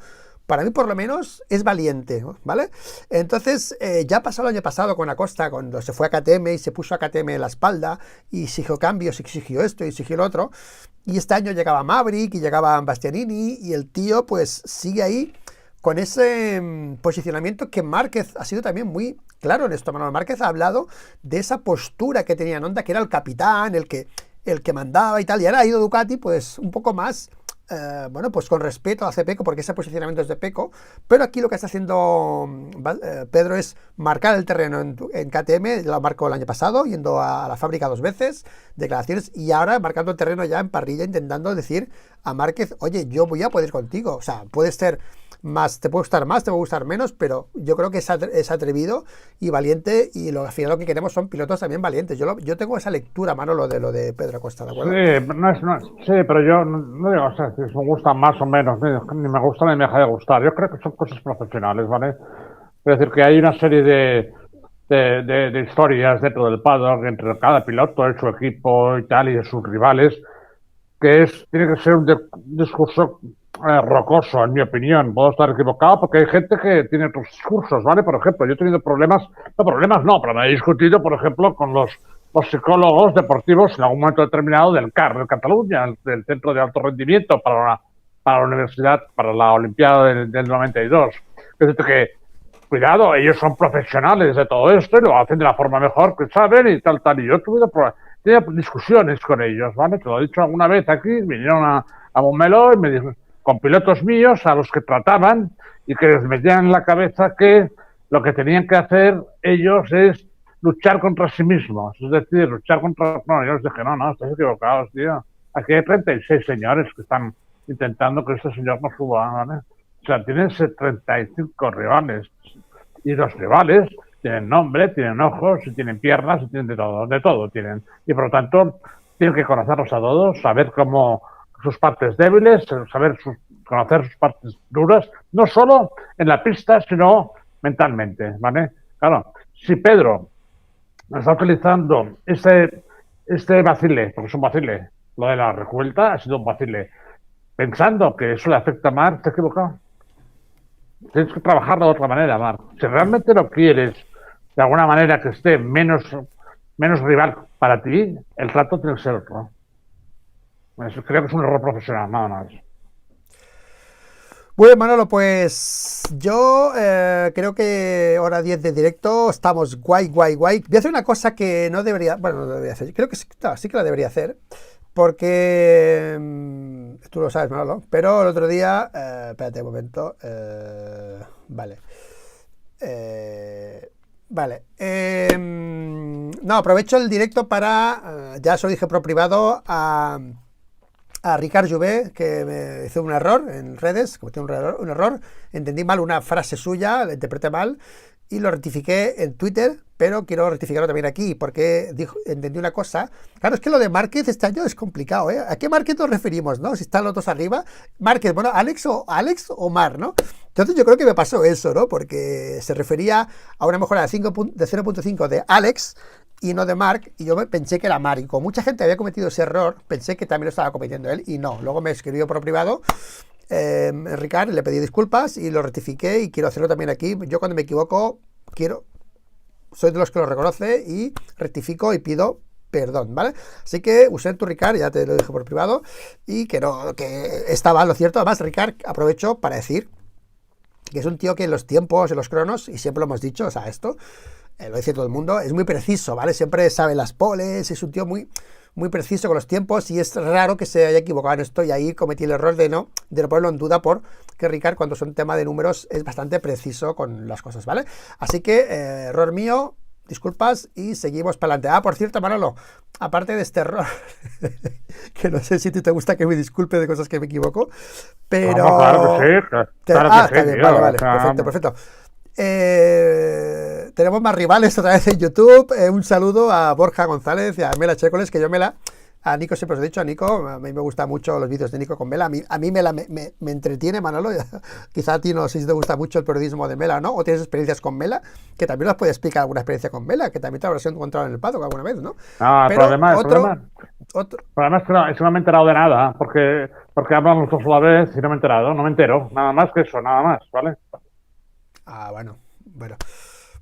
para mí por lo menos es valiente, ¿vale? Entonces, ya pasó el año pasado con Acosta, cuando se fue a KTM y se puso a KTM en la espalda y exigió cambios, exigió esto y exigió lo otro. Y este año llegaba Maverick y llegaba Bastianini y el tío pues sigue ahí con ese posicionamiento que Márquez ha sido también muy claro en esto. Manuel Márquez ha hablado de esa postura que tenía en Honda, que era el capitán, el que mandaba y tal, y ahora ha ido Ducati pues un poco más bueno, pues con respeto hacia Peco, porque ese posicionamiento es de Peco, pero aquí lo que está haciendo Pedro es marcar el terreno en KTM, lo marcó el año pasado, yendo a la fábrica 2 veces, declaraciones, y ahora marcando el terreno ya en parrilla, intentando decir a Márquez, oye, yo voy a poder contigo, o sea, puedes ser más, te puede gustar más, te puede gustar menos, pero yo creo que es atrevido y valiente, y al final lo que queremos son pilotos también valientes. Yo tengo esa lectura, mano, lo de Pedro Acosta, ¿de Sí, acuerdo? sí, pero yo no digo, o sea, si me gusta más o menos, ni me gusta ni me deja de gustar. Yo creo que son cosas profesionales, ¿vale? Es decir, que hay una serie de historias dentro del paddock, entre cada piloto y su equipo y tal, y de sus rivales, tiene que ser un discurso rocoso, en mi opinión. Puedo estar equivocado porque hay gente que tiene otros discursos, ¿vale? Por ejemplo, yo he tenido problemas no, pero me he discutido, por ejemplo, con los psicólogos deportivos en algún momento determinado del CAR, de Cataluña, del Centro de Alto Rendimiento para la Universidad, para la Olimpiada del 92. Es decir, que, cuidado, ellos son profesionales de todo esto y lo hacen de la forma mejor que saben y tal. Y yo tenía discusiones con ellos, ¿vale? Te lo he dicho alguna vez aquí, vinieron a Montmeló y me dijeron, con pilotos míos a los que trataban y que les metían en la cabeza que lo que tenían que hacer ellos es luchar contra sí mismos, es decir, luchar contra. No, yo les dije, no, estáis equivocados, tío. Aquí hay 36 señores que están intentando que este señor no suba, ¿vale? O sea, tienen 35 rivales. Y los rivales tienen nombre, tienen ojos, y tienen piernas, y tienen de todo tienen. Y por lo tanto, tienen que conocerlos a todos, saber cómo sus partes débiles, conocer sus partes duras, no solo en la pista, sino mentalmente, ¿vale? Claro, si Pedro está utilizando este vacile, porque es un vacile, lo de la revuelta ha sido un vacile, pensando que eso le afecta más, te has equivocado. Tienes que trabajarlo de otra manera, Marc. Si realmente lo quieres, de alguna manera que esté menos rival para ti, el trato tiene que ser otro. Creo que es un error profesional, nada más. Bueno, Manolo, pues yo creo que hora 10 de directo, estamos guay. Voy a hacer una cosa que no debería, bueno, no debería hacer, creo que sí, claro, sí que la debería hacer, porque tú lo sabes, Manolo, pero el otro día, espérate un momento, vale. No, aprovecho el directo para, ya se lo dije por privado a Ricard Jové, que me hizo un error en redes, cometí un error, entendí mal una frase suya, la interpreté mal y lo rectifiqué en Twitter, pero quiero rectificarlo también aquí, porque entendí una cosa. Claro, es que lo de Márquez este año es complicado, ¿eh? ¿A qué Márquez nos referimos, no? Si están los dos arriba, Márquez, bueno, Alex o Mar, ¿no? Entonces yo creo que me pasó eso, ¿no? Porque se refería a una mejora de 0.5 de Alex y no de Marc, y yo pensé que era Marc, y como mucha gente había cometido ese error, pensé que también lo estaba cometiendo él, y no. Luego me escribió por privado Ricard, le pedí disculpas y lo rectifiqué, y quiero hacerlo también aquí. Yo cuando me equivoco, soy de los que lo reconoce y rectifico y pido perdón, ¿vale? Así que usé tu Ricard, ya te lo dije por privado, y que estaba lo cierto. Además, Ricard, aprovecho para decir que es un tío que en los tiempos, en los cronos, y siempre lo hemos dicho, o sea, esto lo dice todo el mundo, es muy preciso, ¿vale? Siempre sabe las poles, es un tío muy preciso con los tiempos, y es raro que se haya equivocado en esto, y ahí cometí el error de no ponerlo en duda, porque Ricard, cuando son tema de números, es bastante preciso con las cosas, ¿vale? Así que, error mío, disculpas, y seguimos para adelante. Ah, por cierto, Manolo, aparte de este error, que no sé si te gusta que me disculpe de cosas que me equivoco, pero... No, claro que sí, claro que está sí, bien, tío, vale, perfecto. Tenemos más rivales otra vez en YouTube. Un saludo a Borja González y a Mela Chécoles, que yo a Nico siempre os he dicho, a Nico, a mí me gustan mucho los vídeos de Nico con Mela, a mí Mela me entretiene, Manolo. Quizá a ti no sé si te gusta mucho el periodismo de Mela, ¿no? O tienes experiencias con Mela, que también nos puedes explicar alguna experiencia con Mela, que también te habrás encontrado en el paddock alguna vez, ¿no? No, pero el problema es que no me he enterado de nada, porque hablan los dos a la vez y no me he enterado, no me entero, nada más que eso, nada más, ¿vale? Ah, bueno.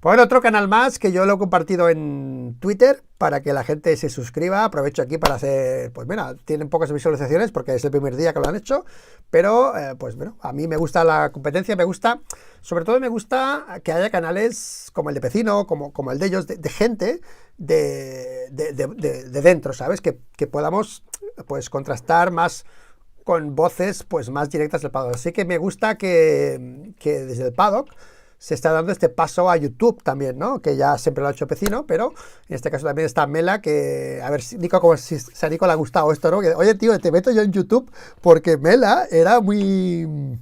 Pues otro canal más que yo lo he compartido en Twitter para que la gente se suscriba. Aprovecho aquí para hacer, pues mira, tienen pocas visualizaciones porque es el primer día que lo han hecho, pero pues bueno, a mí me gusta la competencia, sobre todo me gusta que haya canales como el de Pecino, como el de ellos, de gente de dentro, ¿sabes? Que podamos pues contrastar más con voces pues más directas del paddock. Así que me gusta que desde el paddock se está dando este paso a YouTube también, ¿no? Que ya siempre lo ha hecho Pecino, pero en este caso también está Mela, que a ver si a Nico le ha gustado esto, ¿no? Que, oye, tío, te meto yo en YouTube porque Mela era muy,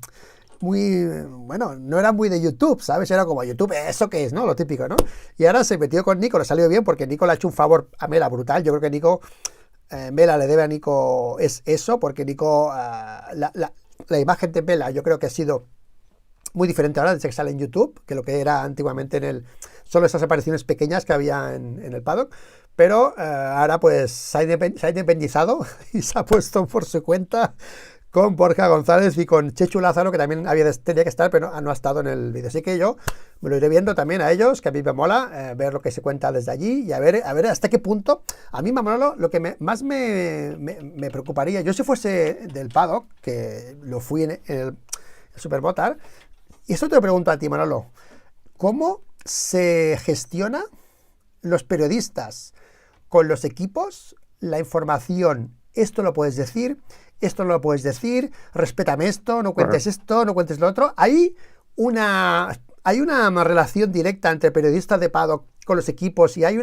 bueno, no era muy de YouTube, ¿sabes? Era como YouTube, ¿eso qué es, no? Lo típico, ¿no? Y ahora se metió con Nico, le salió bien porque Nico le ha hecho un favor a Mela brutal. Yo creo que Nico, Mela le debe a Nico es eso, porque Nico, la imagen de Mela yo creo que ha sido muy diferente ahora desde que sale en YouTube, que lo que era antiguamente solo esas apariciones pequeñas que había en el paddock, pero ahora pues se ha independizado y se ha puesto por su cuenta con Borja González y con Chechu Lázaro, que también tenía que estar, pero no ha estado en el vídeo. Así que yo me lo iré viendo también a ellos, que a mí me mola ver lo que se cuenta desde allí y a ver hasta qué punto. A mí, Manolo, lo que más me preocuparía, yo si fuese del paddock, que lo fui en el Supermotar. Y esto te lo pregunto a ti, Manolo. ¿Cómo se gestiona los periodistas con los equipos la información? Esto lo puedes decir, esto no lo puedes decir, respétame esto, no cuentes esto, no cuentes lo otro. Hay una relación directa entre periodistas de paddock con los equipos y hay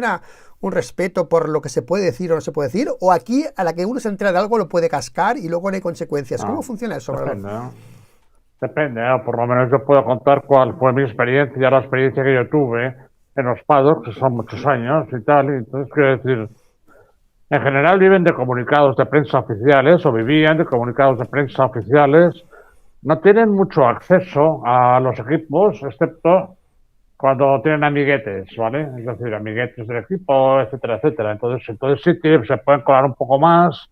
un respeto por lo que se puede decir o no se puede decir? ¿O aquí, a la que uno se entera de algo, lo puede cascar y luego no hay consecuencias? ¿Cómo funciona eso? Depende, ¿no? Depende, ¿no? Por lo menos yo puedo contar cuál fue mi experiencia, la experiencia que yo tuve en los paddocks, que son muchos años y tal. Y entonces, quiero decir, en general viven de comunicados de prensa oficiales o vivían de comunicados de prensa oficiales. No tienen mucho acceso a los equipos, excepto cuando tienen amiguetes, ¿vale? Es decir, amiguetes del equipo, etcétera, etcétera. Entonces sí que se pueden colar un poco más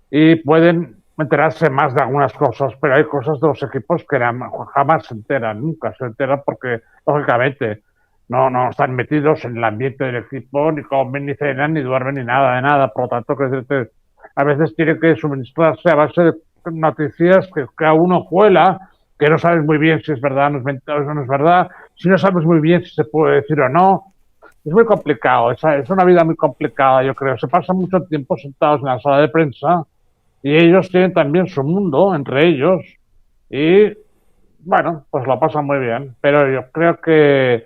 y pueden enterarse más de algunas cosas, pero hay cosas de los equipos que jamás se enteran, nunca se enteran porque, lógicamente, no están metidos en el ambiente del equipo, ni comen, ni cenan, ni duermen, ni nada de nada. Por lo tanto, que a veces tiene que suministrarse a base de noticias que a uno cuela, que no sabes muy bien si es verdad, no es mentira, no es verdad, si no sabes muy bien si se puede decir o no. Es muy complicado, es una vida muy complicada, yo creo. Se pasan mucho tiempo sentados en la sala de prensa y ellos tienen también su mundo entre ellos y, bueno, pues lo pasan muy bien. Pero yo creo que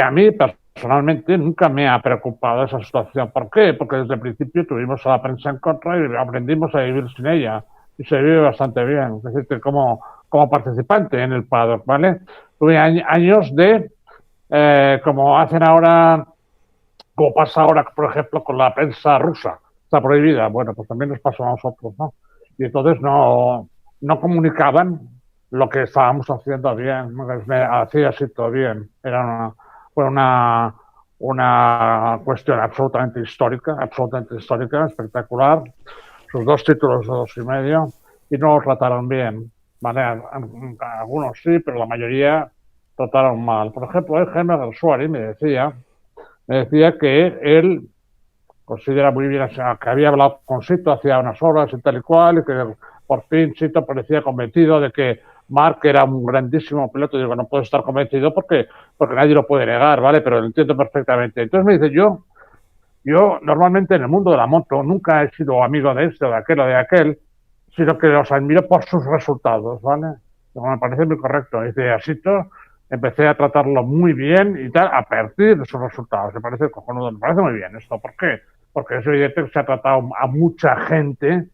a mí personalmente nunca me ha preocupado esa situación. ¿Por qué? Porque desde el principio tuvimos a la prensa en contra y aprendimos a vivir sin ella. Y se vive bastante bien. Es decir, que como participante en el paddock, ¿vale? Tuve años de, como hacen ahora, como pasa ahora, por ejemplo, con la prensa rusa. Está prohibida. Bueno, pues también nos pasó a nosotros, ¿no? Y entonces no comunicaban lo que estábamos haciendo bien, me hacía así todo bien. Fue una cuestión absolutamente histórica, espectacular. Sus 2 títulos de 2 y medio, y no lo trataron bien. ¿Vale? Algunos sí, pero la mayoría trataron mal. Por ejemplo, el Jaime Gersuari me decía que él considera muy bien, que había hablado con Sito hacía unas horas y tal y cual, y que por fin Sito parecía convencido de que Mark era un grandísimo piloto. Digo, no puedo estar convencido porque nadie lo puede negar, ¿vale? Pero lo entiendo perfectamente. Entonces me dice, yo normalmente en el mundo de la moto nunca he sido amigo de este o de aquel o de aquel, sino que los admiro por sus resultados, ¿vale? Digo, me parece muy correcto. Dice, Sito, empecé a tratarlo muy bien y tal, a partir de sus resultados. Me parece cojonudo, me parece muy bien esto. ¿Por qué? Porque es evidente que se ha tratado a mucha gente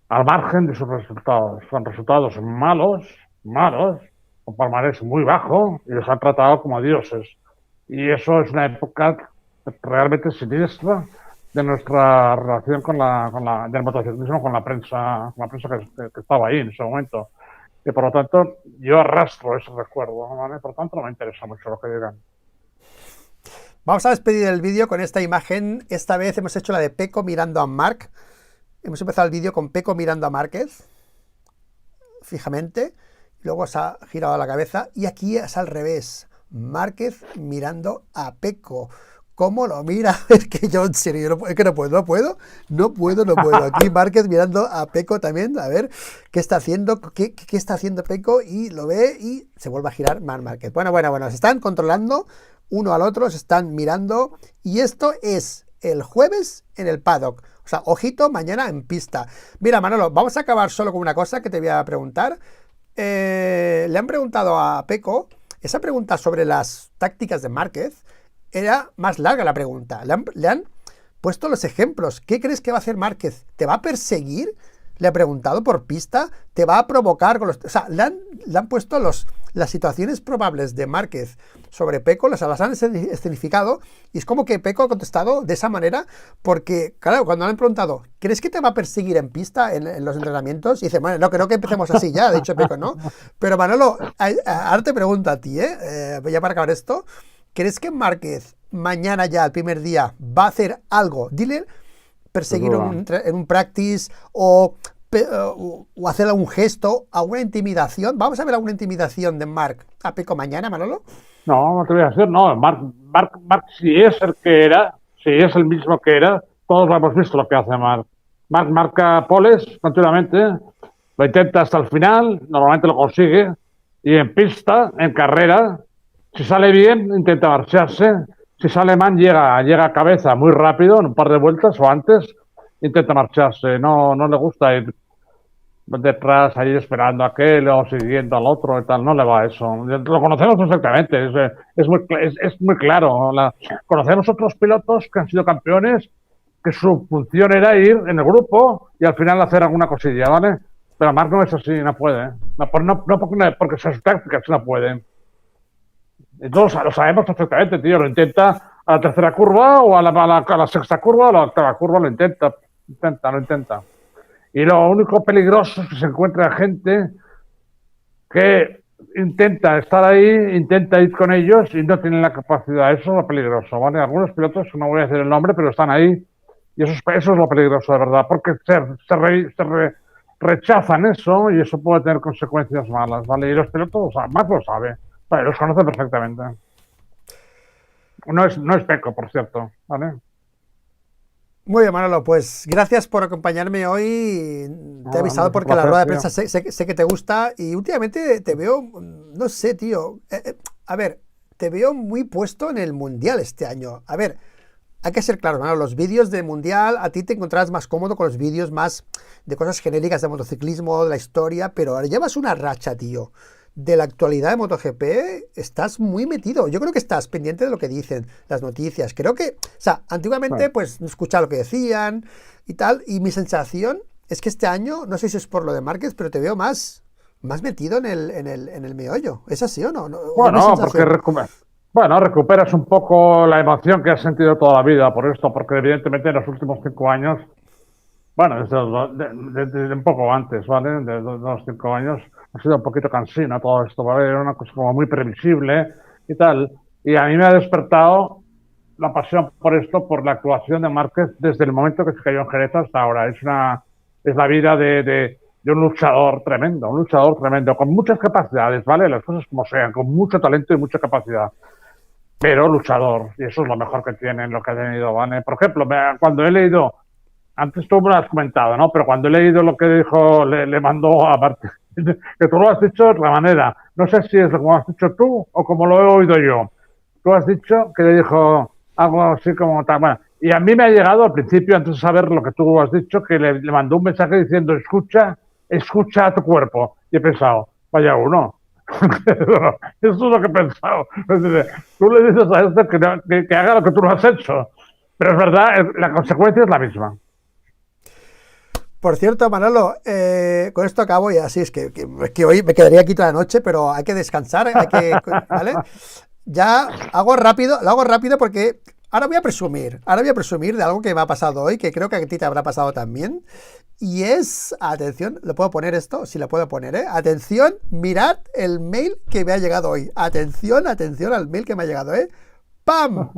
al margen de sus resultados. Son resultados malos, con palmarés muy bajo, y los han tratado como dioses. Y eso es una época realmente siniestra de nuestra relación del motociclismo con la prensa que estaba ahí en ese momento. Y por lo tanto, yo arrastro ese recuerdo, ¿vale? Por lo tanto, no me interesa mucho lo que digan. Vamos a despedir el vídeo con esta imagen. Esta vez hemos hecho la de Pecco mirando a Marc. Hemos empezado el vídeo con Pecco mirando a Márquez fijamente, luego se ha girado la cabeza y aquí es al revés, Márquez mirando a Pecco. ¿Cómo lo mira? Es que yo en serio, es que no puedo. Aquí Márquez mirando a Pecco también, a ver qué está haciendo, qué está haciendo Pecco, y lo ve y se vuelve a girar Márquez. Bueno, se están controlando uno al otro, se están mirando, y esto es el jueves en el paddock. O sea, ojito, mañana en pista. Mira, Manolo, vamos a acabar solo con una cosa que te voy a preguntar. Le han preguntado a Pecco, esa pregunta sobre las tácticas de Márquez, era más larga la pregunta. Le han puesto los ejemplos. ¿Qué crees que va a hacer Márquez? ¿Te va a perseguir? Le ha preguntado por pista. ¿Te va a provocar con los...? O sea, le han puesto las situaciones probables de Márquez sobre Pecco, las han escenificado, y es como que Pecco ha contestado de esa manera, porque, claro, cuando le han preguntado, ¿crees que te va a perseguir en pista en los entrenamientos? Y dice, bueno, no creo que empecemos así ya, ha dicho Pecco, ¿no? Pero Manolo, ahora te pregunto a ti, ya para acabar esto, ¿crees que Márquez mañana ya, el primer día, va a hacer algo? Dile, perseguir en un practice o hacer algún gesto, alguna intimidación. ¿Vamos a ver alguna intimidación de Marc a Pecco mañana, Manolo? No te voy a decir, no. Marc, si es el que era, si es el mismo que era, todos lo hemos visto lo que hace Marc. Marc marca poles continuamente, lo intenta hasta el final, normalmente lo consigue, y en pista, en carrera, si sale bien, intenta marcharse. Si sale mal, llega a cabeza muy rápido, en un par de vueltas o antes, intenta marcharse. No le gusta ir. detrás ahí esperando a aquel o siguiendo al otro y tal, no le va eso. Lo conocemos perfectamente, es muy claro. Conocemos otros pilotos que han sido campeones que su función era ir en el grupo y al final hacer alguna cosilla, ¿vale? Pero Marc no es así, no puede. Porque sus tácticas no pueden. Entonces lo sabemos perfectamente, tío. Lo intenta a la tercera curva o a la sexta curva o a la octava curva, lo intenta. Lo intenta. Y lo único peligroso es que se encuentra gente que intenta estar ahí, intenta ir con ellos y no tienen la capacidad. Eso es lo peligroso, ¿vale? Algunos pilotos, no voy a decir el nombre, pero están ahí. Y eso es lo peligroso, de verdad, porque rechazan eso y eso puede tener consecuencias malas, ¿vale? Y los pilotos, más lo saben, vale, los conocen perfectamente. No es Peco, por cierto, ¿vale? Muy bien, Manolo, pues gracias por acompañarme hoy. Te he avisado porque la rueda de prensa sé que te gusta y últimamente te veo, no sé, tío. A ver, te veo muy puesto en el Mundial este año. A ver, hay que ser claros, Manolo, los vídeos de Mundial, a ti te encontrarás más cómodo con los vídeos más de cosas genéricas de motociclismo, de la historia, pero ahora llevas una racha, tío, de la actualidad de MotoGP, estás muy metido. Yo creo que estás pendiente de lo que dicen, las noticias. Creo que, o sea, antiguamente pues escuchaba lo que decían y tal, y mi sensación es que este año, no sé si es por lo de Márquez, pero te veo más metido en el meollo. ¿Es así o no? Bueno, porque recuperas un poco la emoción que has sentido toda la vida por esto, porque evidentemente en los últimos 5 años, bueno, desde un poco antes, ¿vale? De los 5 años ha sido un poquito cansino todo esto, ¿vale? Era una cosa como muy previsible y tal. Y a mí me ha despertado la pasión por esto, por la actuación de Márquez desde el momento que se cayó en Jerez hasta ahora. Es la vida de un luchador tremendo, con muchas capacidades, ¿vale? Las cosas como sean, con mucho talento y mucha capacidad. Pero luchador, y eso es lo mejor que tienen, lo que ha tenido, ¿vale? Por ejemplo, cuando he leído, antes tú me lo has comentado, ¿no? Pero cuando he leído lo que dijo, le mandó a Martín, que tú lo has dicho de otra manera. No sé si es como has dicho tú o como lo he oído yo. Tú has dicho que le dijo algo así como tal. Bueno, y a mí me ha llegado al principio, antes de saber lo que tú has dicho, que le mandó un mensaje diciendo, escucha a tu cuerpo. Y he pensado, vaya uno. Eso es lo que he pensado. Tú le dices a este que haga lo que tú no has hecho. Pero es verdad, la consecuencia es la misma. Por cierto, Manolo, con esto acabo y así es que hoy me quedaría aquí toda la noche, pero hay que descansar, ¿vale? Ya lo hago rápido porque ahora voy a presumir de algo que me ha pasado hoy, que creo que a ti te habrá pasado también, y es, atención, ¿lo puedo poner esto? Sí, lo puedo poner, ¿eh? Atención, mirad el mail que me ha llegado hoy, atención al mail que me ha llegado, ¿eh? ¡Pam!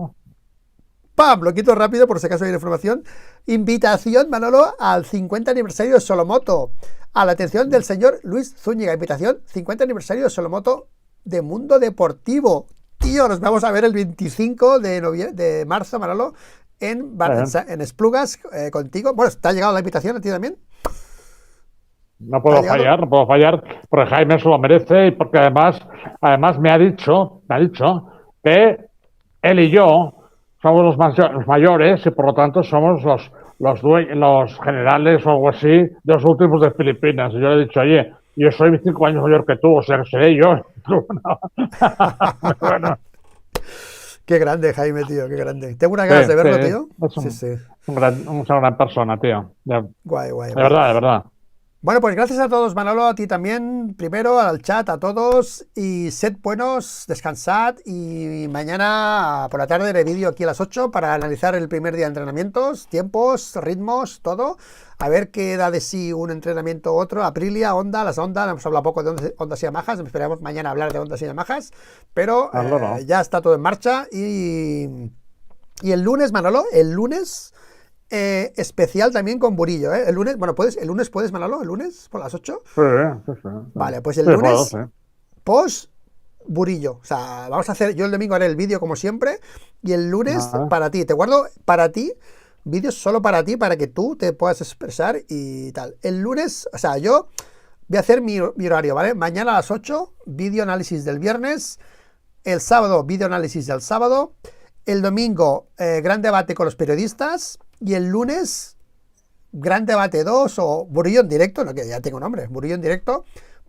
¡Pam! Lo quito rápido por si acaso hay información. Invitación, Manolo, al 50 aniversario de Solomoto. A la atención del señor Luis Zúñiga. Invitación, 50 aniversario de Solomoto de Mundo Deportivo. Tío, nos vamos a ver el 25 de marzo, Manolo, en Esplugas contigo. Bueno, ¿te ha llegado la invitación a ti también? No puedo fallar, porque Jaime se lo merece y porque además me ha dicho que él y yo somos los mayores y por lo tanto somos los generales o algo así de los últimos de Filipinas. Y yo le he dicho, oye, yo soy 5 años mayor que tú, o sea que seré yo. Bueno. Qué grande, Jaime, tío, qué grande. Tengo unas ganas de verlo, tío. Es una gran persona, tío. Guay. De verdad. Bueno, pues gracias a todos, Manolo, a ti también, primero, al chat, a todos, y sed buenos, descansad, y mañana por la tarde haré vídeo aquí a las 8 para analizar el primer día de entrenamientos, tiempos, ritmos, todo, a ver qué da de sí un entrenamiento u otro, Aprilia, Honda, las Honda, hemos hablado poco de Hondas y Yamahas, esperamos mañana hablar de Hondas y Yamahas, pero ya está todo en marcha, y el lunes, Manolo, especial también con Burillo, ¿eh? El lunes, bueno, ¿el lunes puedes, Manolo? ¿El lunes por las 8? Sí. Vale, pues el lunes post Burillo. O sea, vamos a hacer, yo el domingo haré el vídeo como siempre y el lunes para ti. Te guardo para ti, vídeos solo para ti, para que tú te puedas expresar y tal. El lunes, o sea, yo voy a hacer mi horario, ¿vale? Mañana a las 8, vídeo análisis del viernes. El sábado, vídeo análisis del sábado. El domingo, gran debate con los periodistas. Y el lunes, Gran Debate 2 o Murillo en directo, no, que ya tengo nombre, Murillo en directo,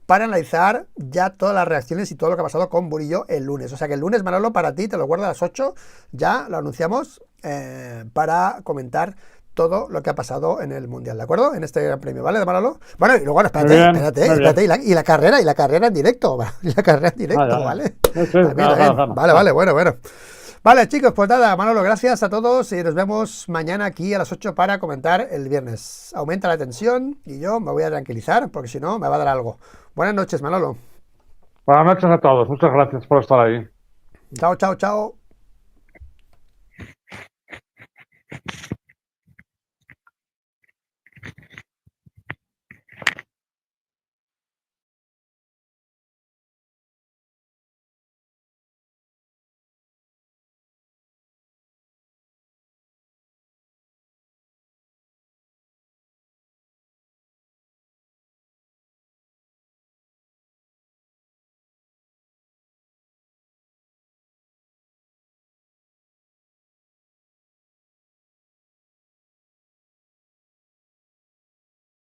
para analizar ya todas las reacciones y todo lo que ha pasado con Murillo el lunes. O sea que el lunes, Manolo, para ti, te lo guardo a las 8, ya lo anunciamos para comentar todo lo que ha pasado en el Mundial, ¿de acuerdo? En este Gran Premio, ¿vale, Manolo? Bueno, y luego, espérate, y la carrera en directo, y la carrera en directo, ¿vale? También. Vale, bueno. Vale, chicos, pues nada, Manolo, gracias a todos y nos vemos mañana aquí a las 8 para comentar el viernes. Aumenta la tensión y yo me voy a tranquilizar porque si no me va a dar algo. Buenas noches, Manolo. Buenas noches a todos. Muchas gracias por estar ahí. Chao.